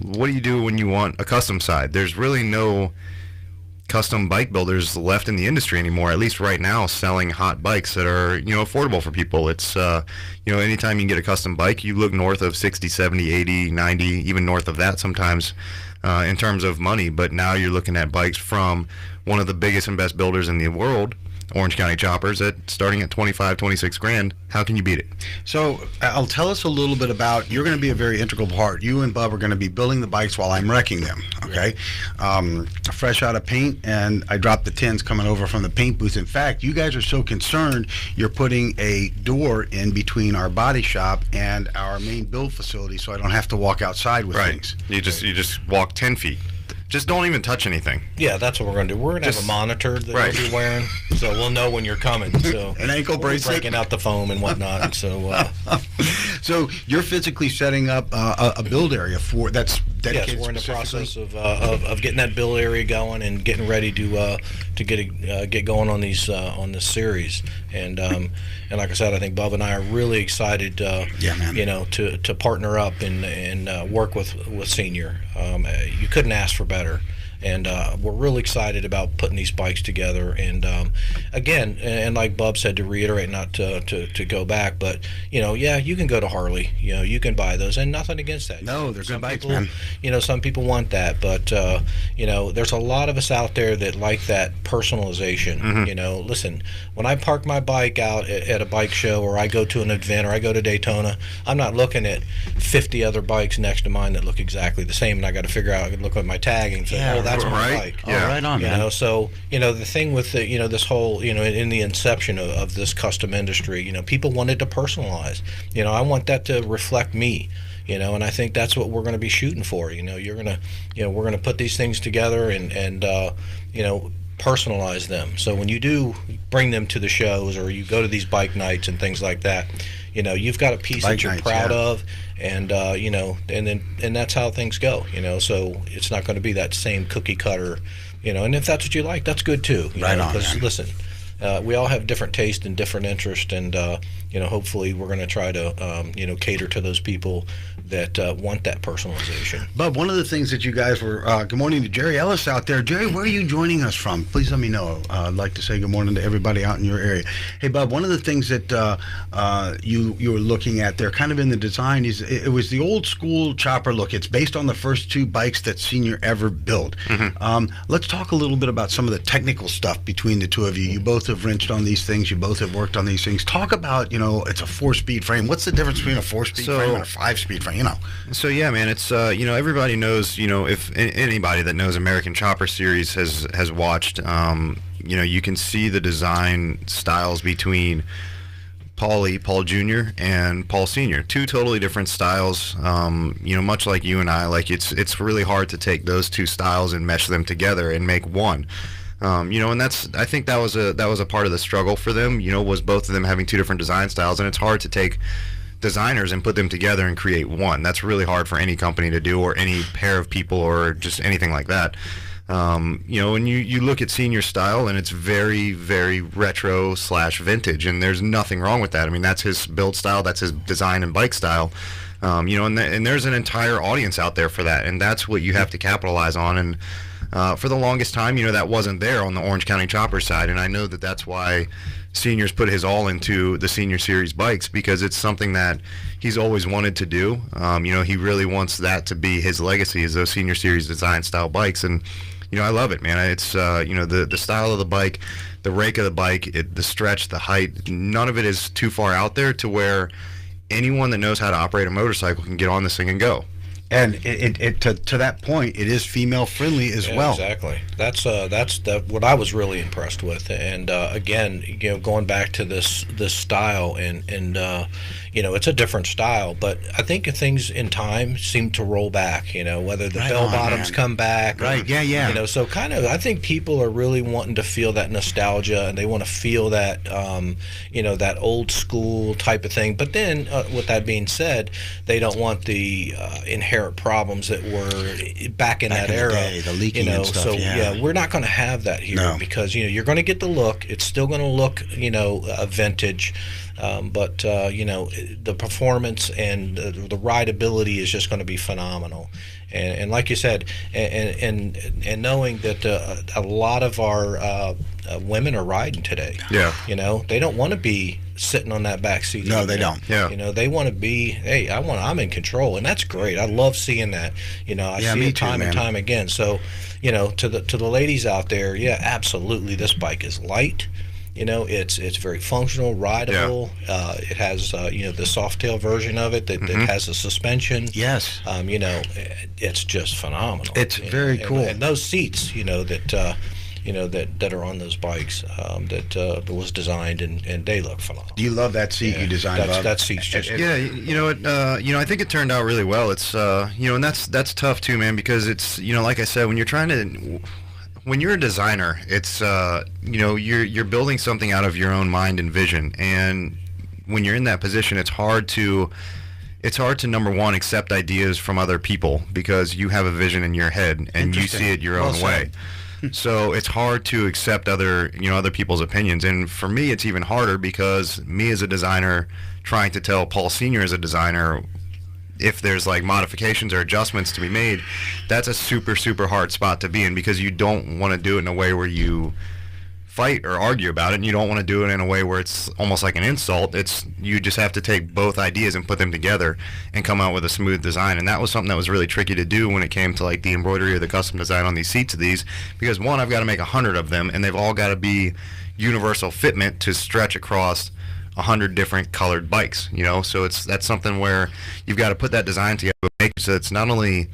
[SPEAKER 2] what do you do when you want a custom side? There's really no custom bike builders left in the industry anymore, at least right now, selling hot bikes that are affordable for people. It's anytime you can get a custom bike, you look north of 60, 70, 80, 90, even north of that sometimes. In terms of money, but now you're looking at bikes from one of the biggest and best builders in the world, Orange County Choppers, starting at 25, 26 grand. How can you beat it?
[SPEAKER 1] So I'll tell us a little bit about, you're going to be a very integral part. You and Bub are going to be building the bikes while I'm wrecking them, okay? Fresh out of paint, and I dropped the tins coming over from the paint booth. In fact, you guys are so concerned, you're putting a door in between our body shop and our main build facility, so I don't have to walk outside with things.
[SPEAKER 2] You just walk 10 feet. Just don't even touch anything.
[SPEAKER 3] Yeah, that's what we're going to do. We're going to have a monitor that you'll be wearing, so we'll know when you're coming. So
[SPEAKER 1] an ankle bracelet,
[SPEAKER 3] breaking out the foam and whatnot. So,
[SPEAKER 1] so you're physically setting up a build area for that's dedicated.
[SPEAKER 3] Yes, we're in the process of getting that build area going and getting ready to get going on these on this series. And like I said, I think Bubba and I are really excited. To partner up and work with Senior. You couldn't ask for better. And we're really excited about putting these bikes together. And again, and like Bub said, to reiterate, not to go back, but you can go to Harley. You can buy those, and nothing against that.
[SPEAKER 1] No, they're good bikes,
[SPEAKER 3] man. Some people want that, but there's a lot of us out there that like that personalization. Mm-hmm. Listen, when I park my bike out at a bike show, or I go to an event, or I go to Daytona, I'm not looking at 50 other bikes next to mine that look exactly the same, and I got to figure out, I can look at my tag and say, that's my bike.
[SPEAKER 2] Yeah.
[SPEAKER 1] Right on, man.
[SPEAKER 3] So the thing with the this whole in the inception of this custom industry, people wanted to personalize. I want that to reflect me. And I think that's what we're going to be shooting for. We're going to put these things together and personalize them. So when you do bring them to the shows, or you go to these bike nights and things like that, you've got a piece
[SPEAKER 1] bike
[SPEAKER 3] that you're
[SPEAKER 1] nights,
[SPEAKER 3] proud of, and and that's how things go. So it's not going to be that same cookie cutter. And if that's what you like, that's good too.
[SPEAKER 1] Right on.
[SPEAKER 3] Because listen, we all have different taste and different interest, and hopefully we're going to try to cater to those people that want that personalization.
[SPEAKER 1] Bub, one of the things that you guys were, good morning to Jerry Ellis out there. Jerry, where are you joining us from? Please let me know. I'd like to say good morning to everybody out in your area. Hey, Bub, one of the things that you were looking at there, kind of in the design, is it was the old school chopper look. It's based on the first two bikes that Senior ever built. Mm-hmm. Let's talk a little bit about some of the technical stuff between the two of you. You both have wrenched on these things. You both have worked on these things. Talk about, it's a 4-speed frame. What's the difference between a 4-speed frame and a 5-speed frame?
[SPEAKER 2] So yeah, man, it's everybody knows, if anybody that knows American Chopper Series has watched, you can see the design styles between Paul Jr. and Paul Sr. Two totally different styles. Much like you and I, like it's really hard to take those two styles and mesh them together and make one. And I think that was a part of the struggle for them, was both of them having two different design styles, and it's hard to take designers and put them together and create one. That's really hard for any company to do, or any pair of people, or just anything like that. And you look at Senior style, and it's very, very retro / vintage, and there's nothing wrong with that. I mean, that's his build style, that's his design and bike style. And there's an entire audience out there for that, and that's what you have to capitalize on. And for the longest time, that wasn't there on the Orange County Choppers side, and I know that that's why Senior's put his all into the Senior Series bikes, because it's something that he's always wanted to do. He really wants that to be his legacy, is those Senior Series design style bikes, and I love it, man. It's the style of the bike, the rake of the bike, the stretch, the height, none of it is too far out there to where anyone that knows how to operate a motorcycle can get on this thing and go.
[SPEAKER 1] And it to that point, it is female friendly as well.
[SPEAKER 3] Exactly. That's what I was really impressed with. And again, going back to this style, and it's a different style, but I think things in time seem to roll back. Whether the bell bottoms come back,
[SPEAKER 1] right? Yeah.
[SPEAKER 3] So kind of, I think people are really wanting to feel that nostalgia, and they want to feel that that old school type of thing. But then, with that being said, they don't want the inherent problems that were back in that era,
[SPEAKER 1] the leaking and stuff.
[SPEAKER 3] So we're not going to have that here, because you're going to get the look. It's still going to look vintage, but the performance and the rideability is just going to be phenomenal. And like you said, and knowing that a lot of our women are riding today.
[SPEAKER 2] Yeah.
[SPEAKER 3] They don't want to be sitting on that back seat.
[SPEAKER 1] No, they don't.
[SPEAKER 2] Yeah.
[SPEAKER 3] They want to be, hey, I'm in control, and that's great. I love seeing that. I see it time and time again. So, to the ladies out there, yeah, absolutely, this bike is light. It's very functional, rideable. It has the soft tail version of it that has a suspension.
[SPEAKER 1] Yes.
[SPEAKER 3] It's just phenomenal.
[SPEAKER 1] It's very cool.
[SPEAKER 3] And those seats, that are on those bikes, that was designed, and they look phenomenal.
[SPEAKER 1] Do you love that seat you designed, Bob?
[SPEAKER 3] That seat's just
[SPEAKER 2] I think it turned out really well. It's and that's tough too, man, because it's like I said, when you're a designer, it's you're building something out of your own mind and vision, and when you're in that position, it's hard to number one, accept ideas from other people, because you have a vision in your head and you see it your own way. So it's hard to accept other people's opinions, and for me it's even harder, because me as a designer trying to tell Paul Senior as a designer if there's like modifications or adjustments to be made, that's a super, super hard spot to be in, because you don't want to do it in a way where you fight or argue about it, and you don't want to do it in a way where it's almost like an insult. You just have to take both ideas and put them together and come out with a smooth design. And that was something that was really tricky to do when it came to like the embroidery or the custom design on these seats of these, because one, I've got to make 100 of them, and they've all got to be universal fitment to stretch across 100 different colored bikes, so that's something where you've got to put that design together, make it so it's not only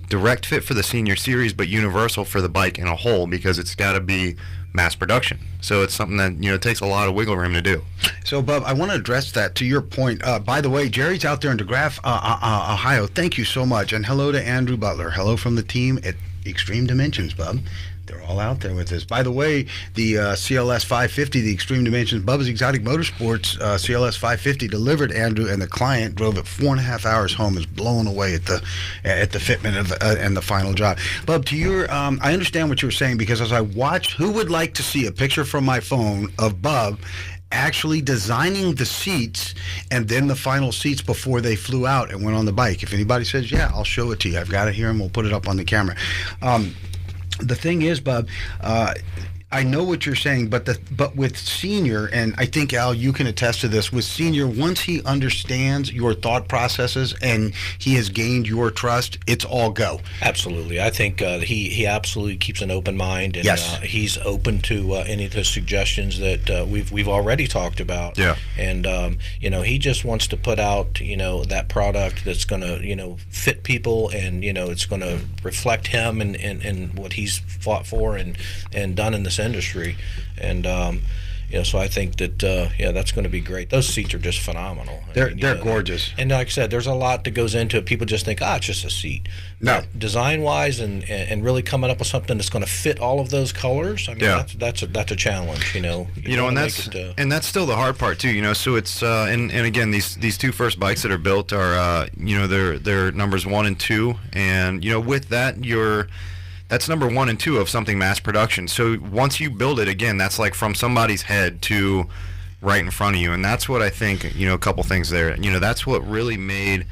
[SPEAKER 2] direct fit for the Senior Series, but universal for the bike in a whole, because it's got to be mass production. So it's something that it takes a lot of wiggle room to do.
[SPEAKER 1] So, Bub, I want to address that to your point. By the way, Jerry's out there in DeGraff, Ohio. Thank you so much, and hello to Andrew Butler. Hello from the team at Extreme Dimensions, Bub. They're all out there with this. By the way, the CLS 550, the Extreme Dimensions, Bubba's Exotic Motorsports CLS 550 delivered Andrew, and the client drove it 4.5 hours home, is blown away at the fitment of and the final job. Bub, to your, I understand what you were saying, because as I watched, who would like to see a picture from my phone of Bub actually designing the seats and then the final seats before they flew out and went on the bike? If anybody says, yeah, I'll show it to you. I've got it here, and we'll put it up on the camera. The thing is, Bub, I know what you're saying, but with Senior, and I think, Al, you can attest to this, with Senior, once he understands your thought processes and he has gained your trust, it's all go.
[SPEAKER 3] Absolutely. I think he absolutely keeps an open mind, and
[SPEAKER 1] yes.
[SPEAKER 3] He's open to any of the suggestions that we've already talked about.
[SPEAKER 2] Yeah.
[SPEAKER 3] And he just wants to put out that product that's going to fit people, and it's going to reflect him and what he's fought for and done in this industry. And so I think that that's going to be great. Those seats are just phenomenal.
[SPEAKER 1] They're gorgeous.
[SPEAKER 3] And like I said, there's a lot that goes into it. People just think, it's just a seat.
[SPEAKER 1] No.
[SPEAKER 3] Design wise, and really coming up with something that's going to fit all of those colors. I mean, that's a challenge.
[SPEAKER 2] And that's still the hard part too. So it's and again, these two first bikes that are built are they're numbers 1 and 2, and with that that's number 1 and 2 of something mass production. So once you build it, again, that's like from somebody's head to right in front of you. And that's what I think, a couple things there. That's what really made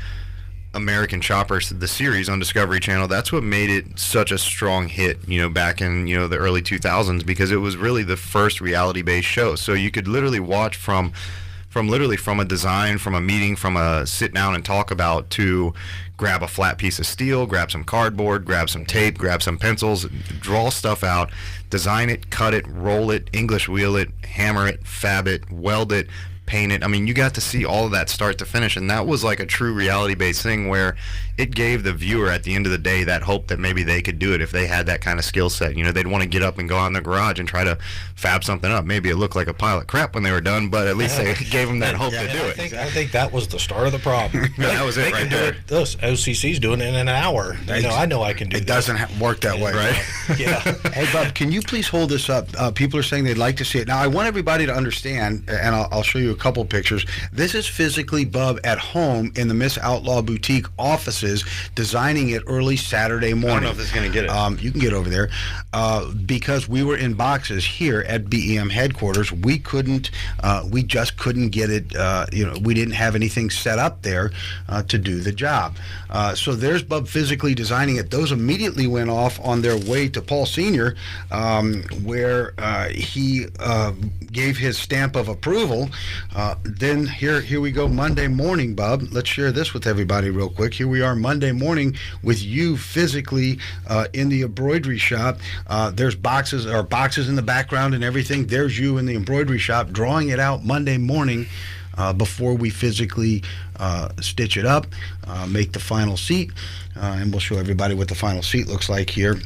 [SPEAKER 2] American Choppers, the series on Discovery Channel, that's what made it such a strong hit, back in, the early 2000s, because it was really the first reality-based show. So you could literally watch from a design, from a meeting, from a sit down and talk about, to grab a flat piece of steel, grab some cardboard, grab some tape, grab some pencils, draw stuff out, design it, cut it, roll it, English wheel it, hammer it, fab it, weld it, paint it. I mean, you got to see all of that start to finish, and that was like a true reality-based thing where it gave the viewer at the end of the day that hope that maybe they could do it if they had that kind of skill set. They'd want to get up and go out in the garage and try to fab something up. Maybe it looked like a pile of crap when they were done, but at least they gave them that hope to do it.
[SPEAKER 3] I think that was the start of the problem.
[SPEAKER 2] That was it right there.
[SPEAKER 3] Those OCC's doing it in an hour. I know I can do
[SPEAKER 1] it. It doesn't work that way,
[SPEAKER 2] right?
[SPEAKER 3] Yeah.
[SPEAKER 1] Hey, Bub, can you please hold this up? People are saying they'd like to see it. Now, I want everybody to understand, and I'll show you a couple pictures. This is physically Bub at home in the Miss Outlaw Boutique offices, designing it early Saturday morning.
[SPEAKER 2] I don't know if this is going to get it.
[SPEAKER 1] You can get over there. Because we were in boxes here at BEM headquarters, we just couldn't get it, we didn't have anything set up there to do the job. So there's Bub physically designing it. Those immediately went off on their way to Paul Sr., where he gave his stamp of approval. Then here we go, Monday morning, Bub. Let's share this with everybody real quick. Here we are Monday morning with you physically in the embroidery shop. There's boxes in the background and everything. There's you in the embroidery shop drawing it out Monday morning before we physically stitch it up, make the final seat, and we'll show everybody what the final seat looks like here.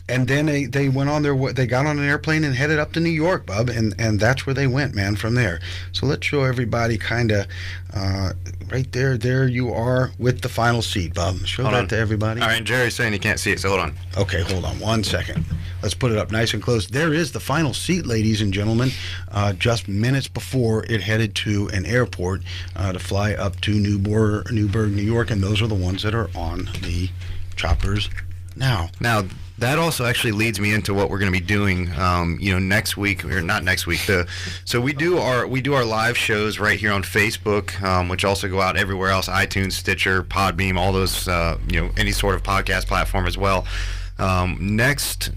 [SPEAKER 1] And then they went on they got on an airplane and headed up to New York, Bub, and that's where they went, man, from there. So let's show everybody kind of right there. There you are with the final seat, Bub. Show that to everybody.
[SPEAKER 2] All right, Jerry's saying he can't see it, so hold on.
[SPEAKER 1] Okay, hold on 1 second. Let's put it up nice and close. There is the final seat, ladies and gentlemen, just minutes before it headed to an airport to fly up to Newburgh, New York, and those are the ones that are on the choppers now.
[SPEAKER 2] Now, that also actually leads me into what we're going to be doing, next week, or not next week. So we do our live shows right here on Facebook, which also go out everywhere else: iTunes, Stitcher, Podbeam, all those, any sort of podcast platform as well. Next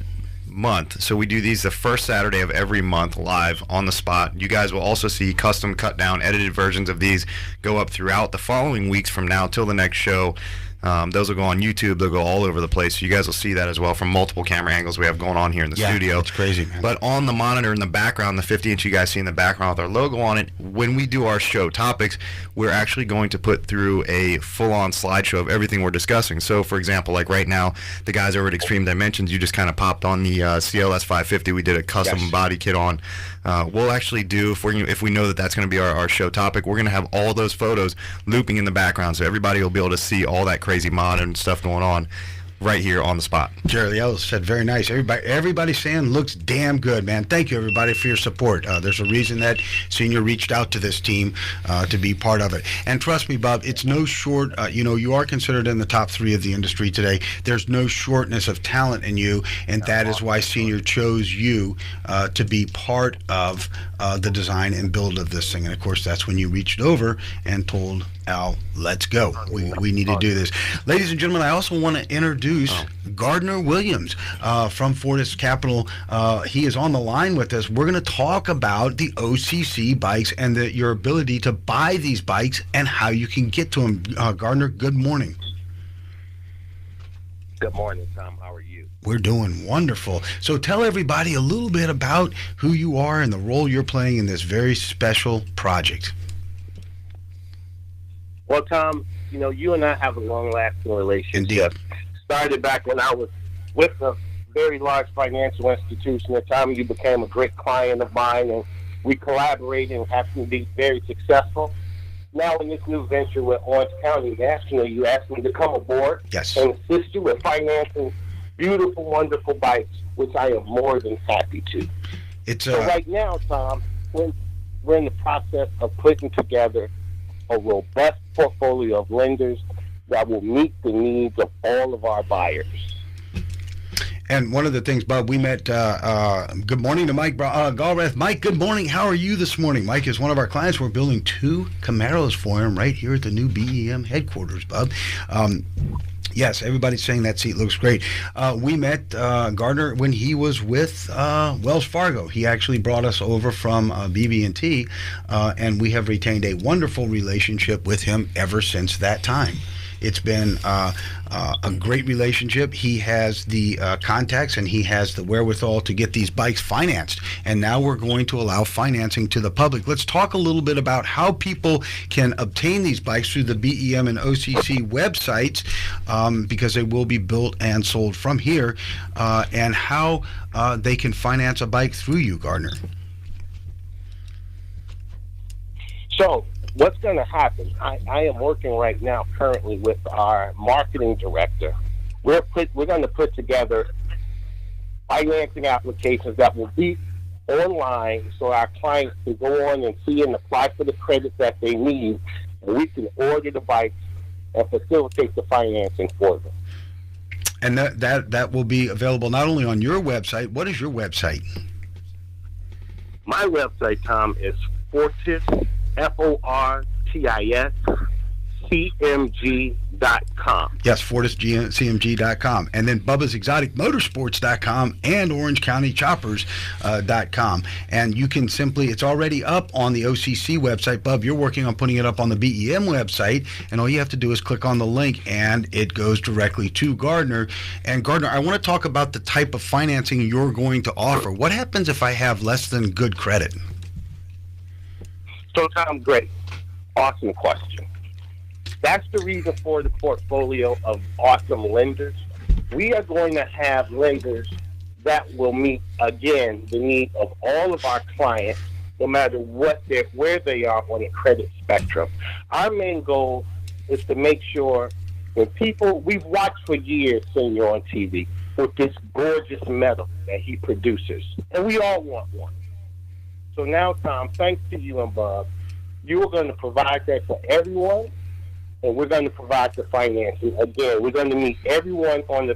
[SPEAKER 2] month, so we do these the first Saturday of every month live on the spot. You guys will also see custom cut down, edited versions of these go up throughout the following weeks from now till the next show. Those will go on YouTube. They'll go all over the place. So you guys will see that as well from multiple camera angles we have going on here in the studio.
[SPEAKER 1] It's crazy, man.
[SPEAKER 2] But on the monitor in the background, the 50-inch you guys see in the background with our logo on it, when we do our show topics, we're actually going to put through a full-on slideshow of everything we're discussing. So, for example, like right now, the guys over at Extreme Dimensions, you just kind of popped on the CLS 550. We did a custom body kit on. We'll actually do, if we know that that's going to be our show topic, we're going to have all those photos looping in the background, so everybody will be able to see all that crazy mod and stuff going on right here on the spot.
[SPEAKER 1] Jerry Ellis said, very nice. Everybody saying looks damn good, man. Thank you, everybody, for your support. There's a reason that Senior reached out to this team to be part of it. And trust me, Bob, it's no short, you are considered in the top 3 of the industry today. There's no shortness of talent in you, and that is why Senior chose you to be part of the design and build of this thing. And, of course, that's when you reached over and told Al, let's go. We need to do this. Ladies and gentlemen, I also want to introduce Gardner Williams from Fortis Capital. He is on the line with us. We're going to talk about the OCC bikes and your ability to buy these bikes and how you can get to them. Gardner, good morning.
[SPEAKER 4] Good morning, Tom. How are you?
[SPEAKER 1] We're doing wonderful. So tell everybody a little bit about who you are and the role you're playing in this very special project.
[SPEAKER 4] Well, Tom, you and I have a long-lasting relationship.
[SPEAKER 1] Indeed.
[SPEAKER 4] Started back when I was with a very large financial institution. At the time, you became a great client of mine, and we collaborated and have been very successful. Now, in this new venture with Orange County National, you asked me to come aboard and assist you with financing beautiful, wonderful bikes, which I am more than happy to. So right now, Tom, we're in the process of putting together a robust portfolio of lenders that will meet the needs of all of our buyers.
[SPEAKER 1] And one of the things, Bub, we met, good morning to Mike Galbraith. Mike, good morning. How are you this morning? Mike is one of our clients. We're building 2 Camaros for him right here at the new BEM headquarters, Bub. Yes, everybody's saying that seat looks great. We met Gardner when he was with Wells Fargo. He actually brought us over from BB&T, and we have retained a wonderful relationship with him ever since that time. It's been a great relationship. He has the contacts and he has the wherewithal to get these bikes financed. And now we're going to allow financing to the public. Let's talk a little bit about how people can obtain these bikes through the BEM and OCC websites, because they will be built and sold from here, and how they can finance a bike through you, Gardner.
[SPEAKER 4] So what's going to happen? I am working right now currently with our marketing director. We're going to put together financing applications that will be online so our clients can go on and see and apply for the credit that they need, and we can order the bikes and facilitate the financing for them.
[SPEAKER 1] And that will be available not only on your website. What is your website?
[SPEAKER 4] My website, Tom, is Fortis, FortisCMG.com.
[SPEAKER 1] Yes, FortisCMG.com. And then Bubba's Exotic Motorsports.com and Orange County Choppers.com. And you can simply, it's already up on the OCC website. Bub, you're working on putting it up on the BEM website. And all you have to do is click on the link and it goes directly to Gardner. And Gardner, I want to talk about the type of financing you're going to offer. What happens if I have less than good credit?
[SPEAKER 4] So, Tom, great. Awesome question. That's the reason for the portfolio of awesome lenders. We are going to have lenders that will meet, again, the need of all of our clients, no matter where they are on the credit spectrum. Our main goal is to make sure when we've watched for years Senior on TV with this gorgeous metal that he produces, and we all want one. So now, Tom, thanks to you and Bob, you are going to provide that for everyone, and we're going to provide the financing. Again, we're going to meet everyone on the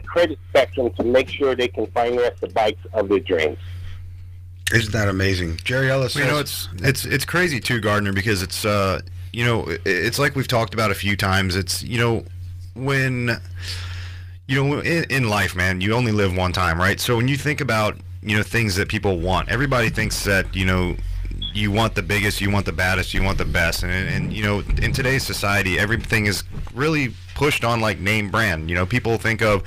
[SPEAKER 4] credit spectrum to make sure they can finance the bikes of their dreams.
[SPEAKER 1] Isn't that amazing? Jerry Ellis says,
[SPEAKER 2] it's crazy too, Gardner, because it's it's like we've talked about a few times. It's when in life, man, you only live one time, right? So when you think about things that people want, everybody thinks that you want the biggest, you want the baddest, you want the best, and in today's society, everything is really pushed on like name brand. People think of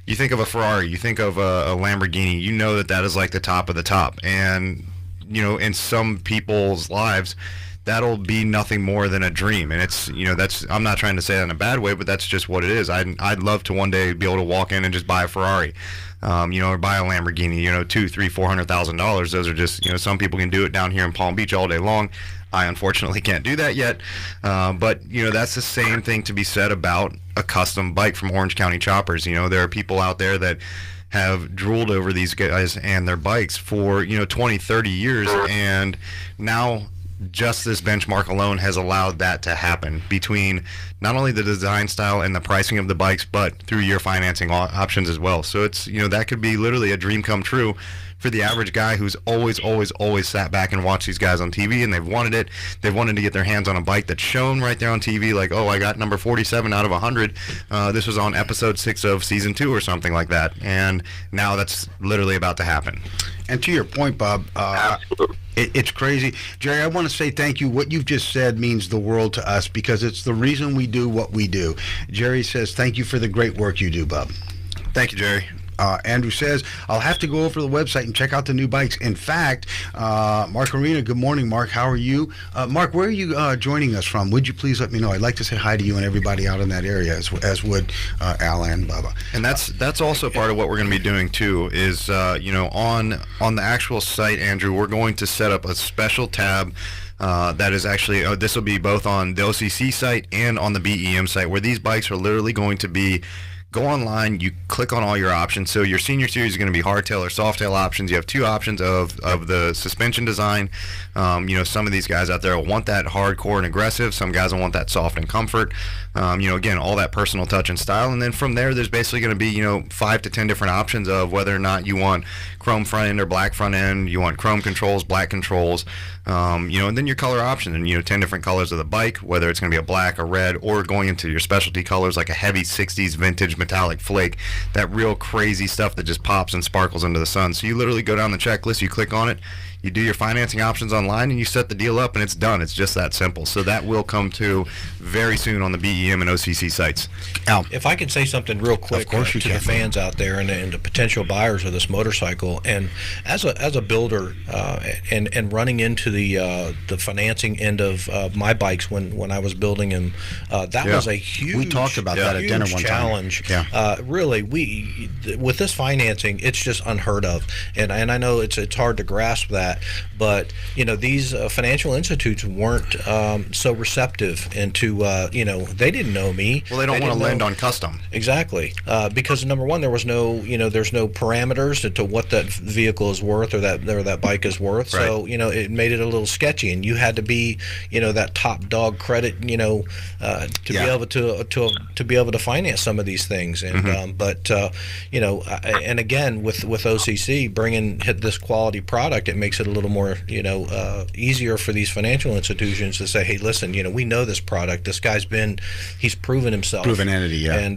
[SPEAKER 2] a Ferrari, you think of a Lamborghini, that is like the top of the top, and in some people's lives that'll be nothing more than a dream. And it's I'm not trying to say that in a bad way, but that's just what it is. I'd love to one day be able to walk in and just buy a Ferrari, or buy a Lamborghini, $200,000-$400,000. Those are just, some people can do it down here in Palm Beach all day long. I unfortunately can't do that yet. But that's the same thing to be said about a custom bike from Orange County Choppers. There are people out there that have drooled over these guys and their bikes for 20, 30 years, and now just this benchmark alone has allowed that to happen between not only the design style and the pricing of the bikes, but through your financing options as well. So it's, that could be literally a dream come true for the average guy who's always sat back and watched these guys on TV, and they've wanted it. They've wanted to get their hands on a bike that's shown right there on TV, like, oh, I got number 47 out of 100. This was on episode 6 of season 2 or something like that. And now that's literally about to happen.
[SPEAKER 1] And to your point, Bob, it's crazy. Jerry, I want to say thank you. What you've just said means the world to us, because it's the reason we do what we do. Jerry says thank you for the great work you do, Bob.
[SPEAKER 2] Thank you, Jerry.
[SPEAKER 1] Andrew says, I'll have to go over to the website and check out the new bikes. In fact, Mark Arena, good morning, Mark. How are you? Mark, where are you joining us from? Would you please let me know? I'd like to say hi to you and everybody out in that area, as would Al and Bubba.
[SPEAKER 2] And that's also part of what we're going to be doing, too, is, on the actual site, Andrew, we're going to set up a special tab that is actually, this will be both on the OCC site and on the BEM site, where these bikes are literally going to be Go online, you click on all your options. So your senior series is going to be hardtail or softtail options. You have two options of the suspension design. Some of these guys out there will want that hardcore and aggressive. Some guys will want that soft and comfort. Again, all that personal touch and style. And then from there, there's basically going to be, 5 to 10 different options of whether or not you want chrome front end or black front end. You want chrome controls, black controls, and then your color option. And, 10 different colors of the bike, whether it's going to be a black, a red, or going into your specialty colors like a heavy 60s vintage metallic flake, that real crazy stuff that just pops and sparkles into the sun. So you literally go down the checklist, you click on it, you do your financing options online, and you set the deal up, and it's done. It's just that simple. So that will come to very soon on the BEM and OCC sites.
[SPEAKER 1] Al,
[SPEAKER 3] If I can say something real quick to the fans out there and the potential buyers of this motorcycle, and as a builder and running into the financing end of my bikes when I was building them, that was a huge.
[SPEAKER 1] We talked about that at dinner one
[SPEAKER 3] challenge.
[SPEAKER 1] time. Yeah.
[SPEAKER 3] Really, with this financing, it's just unheard of, and I know it's hard to grasp that, but these financial institutes weren't so receptive into they didn't know me.
[SPEAKER 2] Well, they don't want to lend on custom.
[SPEAKER 3] Exactly, because number one, there was no there's no parameters to what that vehicle is worth or that bike is worth.
[SPEAKER 2] Right.
[SPEAKER 3] So it made it a little sketchy, and you had to be that top dog credit to be able to be able to finance some of these things. And and again with OCC bringing this quality product, it makes it a little more easier for these financial institutions to say, hey, listen, we know this product. This guy's he's proven himself.
[SPEAKER 1] Proven entity, yeah.
[SPEAKER 3] And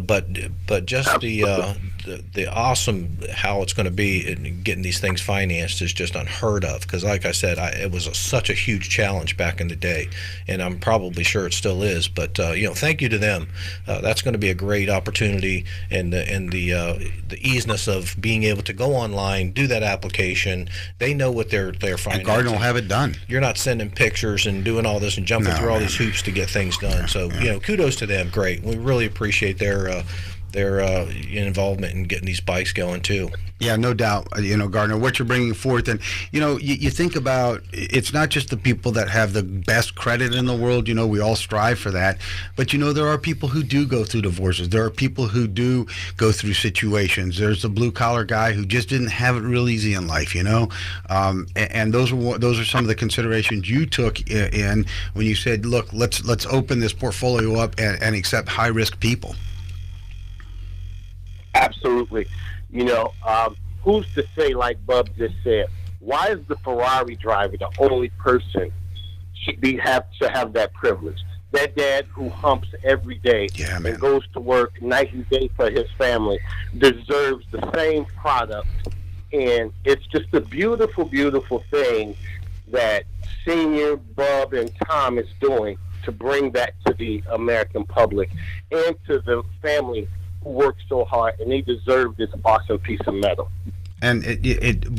[SPEAKER 3] but just the awesome how it's going to be in getting these things financed is just unheard of. Because like I said, it was such a huge challenge back in the day, and I'm probably sure it still is. But thank you to them. That's going to be a great opportunity, and the easiness of being able to go online, do that application. They know what they're financing.
[SPEAKER 1] And Gardner will have it done.
[SPEAKER 3] You're not sending pictures and doing all this and jumping through all these hoops to get things done. So kudos to them. Great. We really appreciate their involvement in getting these bikes going too.
[SPEAKER 1] Yeah, no doubt. Gardner, what you're bringing forth, and you think about, it's not just the people that have the best credit in the world. We all strive for that, but there are people who do go through divorces. There are people who do go through situations. There's the blue collar guy who just didn't have it real easy in life. And those are some of the considerations you took in when you said, look, let's open this portfolio up and accept high risk people.
[SPEAKER 4] Absolutely. Who's to say, like Bub just said, why is the Ferrari driver the only person have that privilege? That dad who humps every day and goes to work night and day for his family deserves the same product. And it's just a beautiful, beautiful thing that Senior, Bub, and Tom is doing to bring that to the American public and to the family who worked so hard, and they deserve this awesome piece of metal.
[SPEAKER 1] And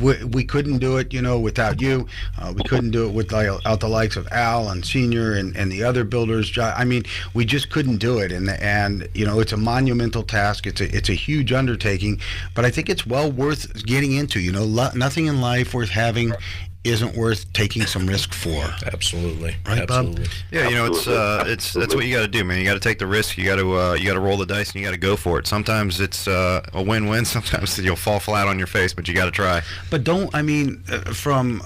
[SPEAKER 1] we couldn't do it, without you. We couldn't do it without the likes of Al and Senior and the other builders. I mean, we just couldn't do it. And it's a monumental task. It's a huge undertaking, but I think it's well worth getting into. Nothing in life worth having isn't worth taking some risk for.
[SPEAKER 3] Absolutely.
[SPEAKER 1] Right,
[SPEAKER 3] absolutely.
[SPEAKER 1] Bob?
[SPEAKER 2] Yeah, it's that's what you got to do, man. You got to take the risk. You got to roll the dice, and you got to go for it. Sometimes it's a win-win. Sometimes you'll fall flat on your face, but you got to try.
[SPEAKER 1] But from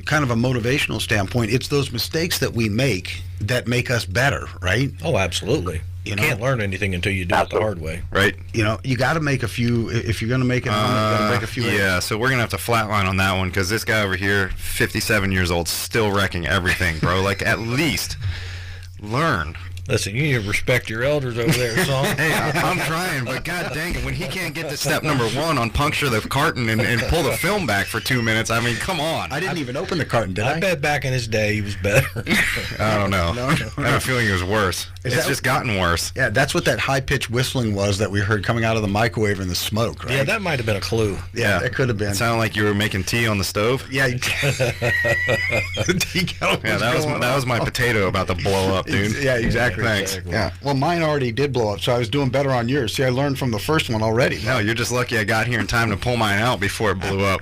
[SPEAKER 1] kind of a motivational standpoint, it's those mistakes that we make that make us better, right?
[SPEAKER 3] Oh, absolutely. You can't learn anything until you do it the hard way.
[SPEAKER 2] Right.
[SPEAKER 1] You got to make a few, if you're going to make it, you got to make a few.
[SPEAKER 2] Yeah, so we're going to have to flatline on that one because this guy over here, 57 years old, still wrecking everything, bro. Like, at least learn.
[SPEAKER 3] Listen, you need to respect your elders over there, son.
[SPEAKER 2] Hey, I'm trying, but god dang it, when he can't get to step number one on puncture the carton and pull the film back for 2 minutes, I mean, come on.
[SPEAKER 1] I didn't even open the carton, did I?
[SPEAKER 3] I bet back in his day he was better.
[SPEAKER 2] I don't know. I have a feeling it was worse. It's just gotten worse.
[SPEAKER 1] Yeah, that's what that high-pitched whistling was that we heard coming out of the microwave in the smoke, right?
[SPEAKER 3] Yeah, that might have been a clue.
[SPEAKER 1] Yeah, it could have been.
[SPEAKER 2] It sounded like you were making tea on the stove.
[SPEAKER 1] Yeah.
[SPEAKER 2] That was my potato about to blow up, dude.
[SPEAKER 1] Yeah, exactly.
[SPEAKER 2] Thanks.
[SPEAKER 3] Exactly.
[SPEAKER 1] Yeah. Well, mine already did blow up, so I was doing better on yours. See, I learned from the first one already.
[SPEAKER 2] No, you're just lucky I got here in time to pull mine out before it blew up.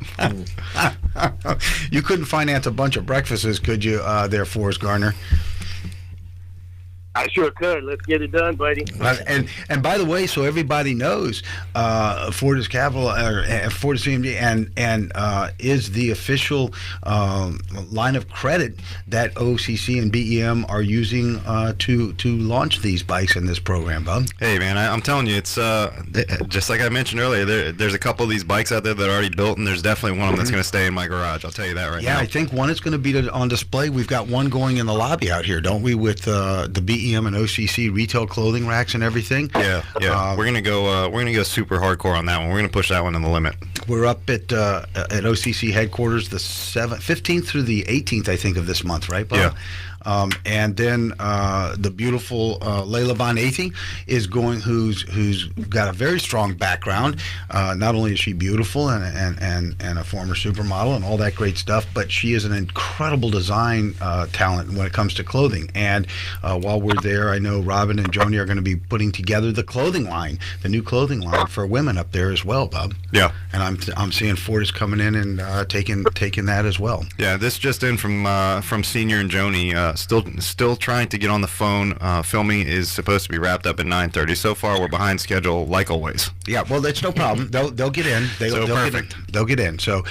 [SPEAKER 1] You couldn't finance a bunch of breakfasts, could you, there, Forrest Garner?
[SPEAKER 4] I sure could. Let's get it done, buddy.
[SPEAKER 1] And by the way, so everybody knows, Ford is capital, Ford is CMG, and is the official line of credit that OCC and BEM are using to launch these bikes in this program, Bob.
[SPEAKER 2] Hey, man, I'm telling you, it's just like I mentioned earlier. There's a couple of these bikes out there that are already built, and there's definitely one of them that's going to stay in my garage. I'll tell you that right now.
[SPEAKER 1] Yeah, I think one is going to be on display. We've got one going in the lobby out here, don't we, with the BEM and OCC retail clothing racks and everything.
[SPEAKER 2] Yeah. We're gonna go super hardcore on that one. We're gonna push that one to the limit.
[SPEAKER 1] We're up at OCC headquarters the 15th through the 18th, I think, of this month, right, Bob?
[SPEAKER 2] Yeah.
[SPEAKER 1] And then the beautiful Layla Bonathi is going, who's got a very strong background. Not only is she beautiful and a former supermodel and all that great stuff, but she is an incredible design talent when it comes to clothing. And while we're there, I know Robin and Joni are going to be putting together the clothing line, the new clothing line for women up there as well, Bob.
[SPEAKER 2] Yeah.
[SPEAKER 1] And I'm seeing Ford is coming in and taking that as well.
[SPEAKER 2] Yeah, this just in from Senior and Joni. Still trying to get on the phone. Filming is supposed to be wrapped up at 9:30. So far, we're behind schedule, like always.
[SPEAKER 1] Yeah, well, that's no problem. They'll get in. They'll get in. So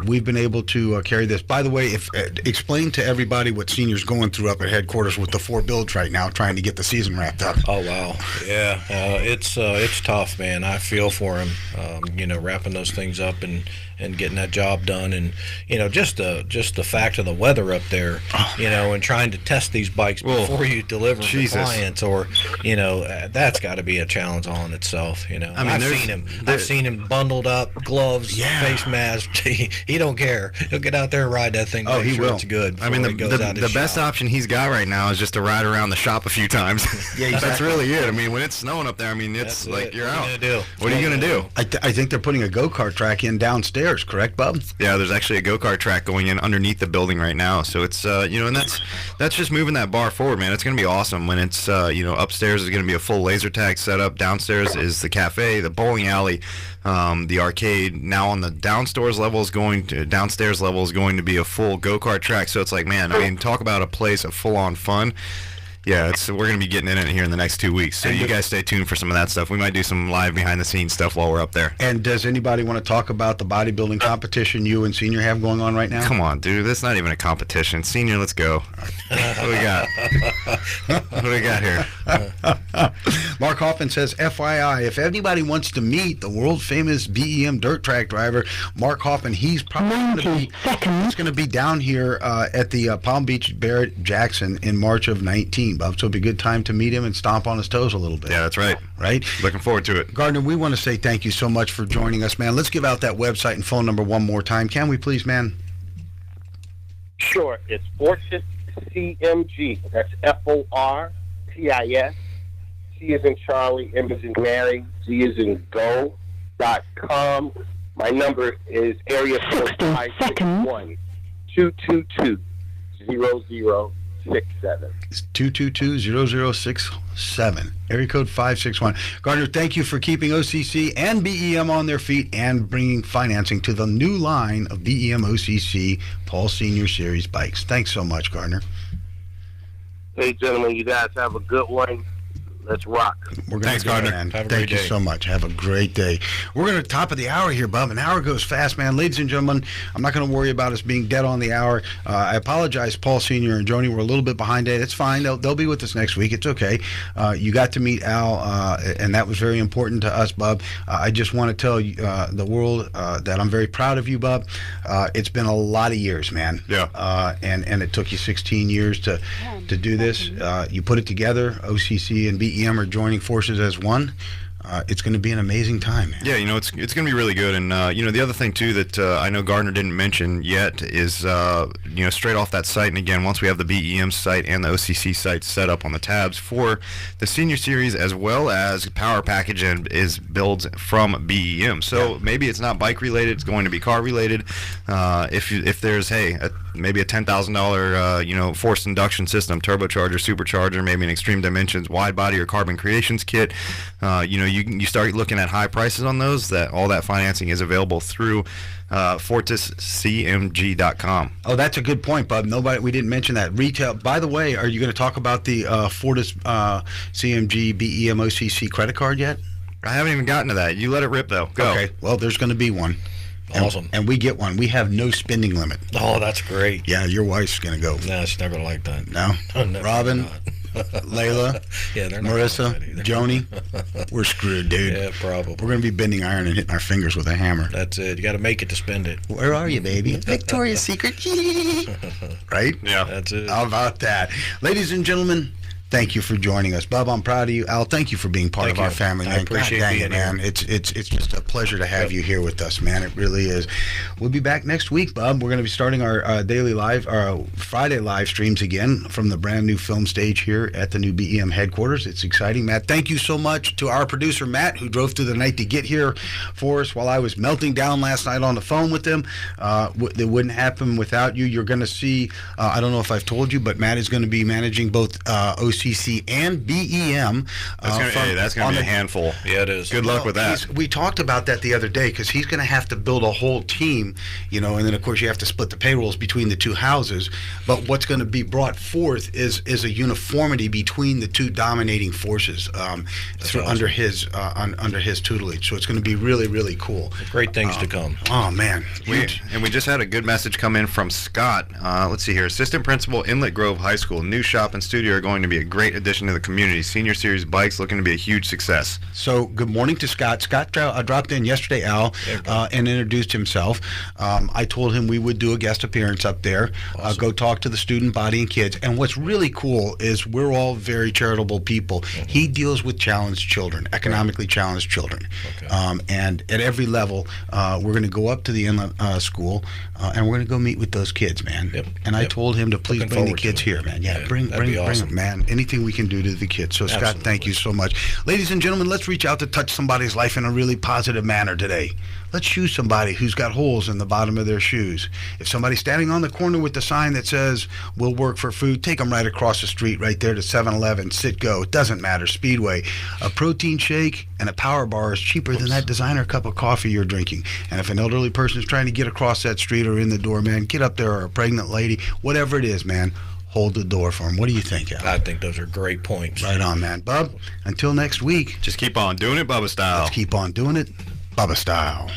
[SPEAKER 1] we've been able to carry this. By the way, explain to everybody what Senior's going through up at headquarters with the 4 builds right now, trying to get the season wrapped up.
[SPEAKER 3] Oh wow, yeah, it's tough, man. I feel for him. Wrapping those things up and getting that job done, and just the fact of the weather up there, and trying to test these bikes before you deliver them to clients, or that's got to be a challenge all in itself. I mean, I've seen him bundled up, gloves, face mask. He don't care. He'll get out there and ride that thing.
[SPEAKER 1] He will.
[SPEAKER 3] It's good.
[SPEAKER 2] I mean, the best option he's got right now is just to ride around the shop a few times.
[SPEAKER 1] Yeah, exactly.
[SPEAKER 2] That's really it. I mean, when it's snowing up there, I mean, it's like you're out. What are you gonna do?
[SPEAKER 1] I think they're putting a go-kart track in downstairs, correct, Bob?
[SPEAKER 2] Yeah, there's actually a go-kart track going in underneath the building right now. So it's and that's just moving that bar forward, man. It's gonna be awesome when it's upstairs is gonna be a full laser tag setup. Downstairs is the cafe, the bowling alley, the arcade. Now on the downstairs level is going to be a full go-kart track. So it's like, man, I mean, talk about a place of full-on fun. Yeah, we're going to be getting in it here in the next 2 weeks. So you guys stay tuned for some of that stuff. We might do some live behind-the-scenes stuff while we're up there.
[SPEAKER 1] And does anybody want to talk about the bodybuilding competition you and Senior have going on right now?
[SPEAKER 2] Come on, dude. That's not even a competition. Senior, let's go. What do we got? What do we got here?
[SPEAKER 1] Mark Hoffman says, FYI, if anybody wants to meet the world-famous BEM dirt track driver, Mark Hoffman, he's probably going to be down here at the Palm Beach Barrett Jackson in March of 19. Bob, so it'll be a good time to meet him and stomp on his toes a little bit.
[SPEAKER 2] Yeah, that's right.
[SPEAKER 1] Right?
[SPEAKER 2] Looking forward to it.
[SPEAKER 1] Gardner, we want to say thank you so much for joining us, man. Let's give out that website and phone number one more time. Can we please, man?
[SPEAKER 4] Sure. It's Fortis CMG. That's FORTIS. C is in Charlie, M is in Mary, Z is in Go.com. My number is area code 561 222 0067.
[SPEAKER 1] 222-0067. Area code 561. Gardner, thank you for keeping OCC and BEM on their feet and bringing financing to the new line of BEM OCC Paul Senior Series bikes. Thanks so much, Gardner.
[SPEAKER 4] Hey, gentlemen, you guys have a good one. Let's rock.
[SPEAKER 2] Thanks, Gardner.
[SPEAKER 1] Thank you so much. Have a great day. We're going to top of the hour here, Bub. An hour goes fast, man. Ladies and gentlemen, I'm not going to worry about us being dead on the hour. I apologize, Paul Sr. and Joni. We're a little bit behind it. It's fine. They'll be with us next week. It's okay. You got to meet Al, and that was very important to us, Bub. I just want to tell you, the world that I'm very proud of you, Bub. It's been a lot of years, man.
[SPEAKER 2] Yeah.
[SPEAKER 1] And it took you 16 years to do this. You put it together. OCC and BEM are joining forces as one. It's going to be an amazing time, man.
[SPEAKER 2] Yeah, it's going to be really good. And, the other thing, too, that I know Gardner didn't mention yet is, straight off that site, and again, once we have the BEM site and the OCC site set up on the tabs for the Senior Series, as well as Power Package and is builds from BEM. So maybe it's not bike-related, it's going to be car-related. If there's, maybe a $10,000 forced induction system, turbocharger, supercharger, maybe an Extreme Dimensions wide body or Carbon Creations kit. You start looking at high prices on those. All that financing is available through FortisCMG.com.
[SPEAKER 1] Oh, that's a good point, Bub. We didn't mention that. Retail. By the way, are you going to talk about the Fortis CMG BEM OCC credit card yet?
[SPEAKER 2] I haven't even gotten to that. You let it rip, though. Go.
[SPEAKER 1] Okay. Well, there's going to be one.
[SPEAKER 3] Awesome.
[SPEAKER 1] And we get one. We have no spending limit.
[SPEAKER 3] Oh, that's great.
[SPEAKER 1] Yeah, your wife's going to go.
[SPEAKER 3] No, she's not going to like that.
[SPEAKER 1] No?
[SPEAKER 3] Never,
[SPEAKER 1] Robin?
[SPEAKER 3] not.
[SPEAKER 1] Layla?
[SPEAKER 3] Yeah, they're not
[SPEAKER 1] Marissa?
[SPEAKER 3] gonna like that
[SPEAKER 1] Joni? We're screwed, dude.
[SPEAKER 3] Yeah, probably.
[SPEAKER 1] We're going to be bending iron and hitting our fingers with a hammer.
[SPEAKER 3] That's it. You got to make it to spend it.
[SPEAKER 1] Where are you, baby? Victoria's Secret. Right?
[SPEAKER 2] Yeah.
[SPEAKER 3] That's it.
[SPEAKER 1] How about that? Ladies and gentlemen, thank you for joining us. Bub, I'm proud of you. Al, thank you for being part
[SPEAKER 3] Thank
[SPEAKER 1] of our
[SPEAKER 3] you.
[SPEAKER 1] family,
[SPEAKER 3] I
[SPEAKER 1] man.
[SPEAKER 3] appreciate
[SPEAKER 1] God dang
[SPEAKER 3] being
[SPEAKER 1] it, man.
[SPEAKER 3] here.
[SPEAKER 1] It's just a pleasure to have you here with us, man. It really is. We'll be back next week, Bub. We're going to be starting our daily live, our Friday live streams again from the brand new film stage here at the new BEM headquarters. It's exciting, Matt. Thank you so much to our producer, Matt, who drove through the night to get here for us while I was melting down last night on the phone with him. It wouldn't happen without you. You're going to see, I don't know if I've told you, but Matt is going to be managing both OCC and BEM.
[SPEAKER 2] That's going to be a handful.
[SPEAKER 3] Yeah, it is.
[SPEAKER 2] Good luck with that.
[SPEAKER 1] We talked about that the other day because he's going to have to build a whole team, and then of course you have to split the payrolls between the two houses. But what's going to be brought forth is a uniformity between the two dominating forces under his tutelage. So it's going to be really, really cool.
[SPEAKER 3] Great things to come.
[SPEAKER 1] Oh man,
[SPEAKER 2] We just had a good message come in from Scott. Let's see here. Assistant Principal, Inlet Grove High School. New shop and studio are going to be a great addition to the community. Senior Series bikes looking to be a huge success.
[SPEAKER 1] So good morning to Scott. Scott dropped in yesterday, Al, and introduced himself. I told him we would do a guest appearance up there,
[SPEAKER 3] Awesome.
[SPEAKER 1] go talk to the student body and kids. And what's really cool is we're all very charitable people. Mm-hmm. He deals with challenged children, economically challenged children.
[SPEAKER 3] Okay.
[SPEAKER 1] And at every level, we're going to go up to the inlet school, and we're going to go meet with those kids, man.
[SPEAKER 3] Yep.
[SPEAKER 1] And I told him to please
[SPEAKER 3] Looking
[SPEAKER 1] bring the
[SPEAKER 3] forward
[SPEAKER 1] kids
[SPEAKER 3] to it.
[SPEAKER 1] here, man. Yeah,
[SPEAKER 3] Yeah,
[SPEAKER 1] bring
[SPEAKER 3] that'd be awesome.
[SPEAKER 1] them, man. Anything we can do to the kids. So, Scott,
[SPEAKER 3] Absolutely.
[SPEAKER 1] thank you so much. Ladies and gentlemen, let's reach out to touch somebody's life in a really positive manner today. Let's shoe somebody who's got holes in the bottom of their shoes. If somebody's standing on the corner with the sign that says, "We'll work for food," take them right across the street right there to 7-Eleven, Sit-Go. It doesn't matter, Speedway. A protein shake and a power bar is cheaper than that designer cup of coffee you're drinking. And if an elderly person is trying to get across that street or in the door, man, get up there, or a pregnant lady, whatever it is, man, hold the door for them. What do you think, Al?
[SPEAKER 3] I think those are great points.
[SPEAKER 1] Right on, man. Bub, until next week,
[SPEAKER 2] Just keep on doing it, Bubba style.
[SPEAKER 1] let's keep on doing it, Bubba style.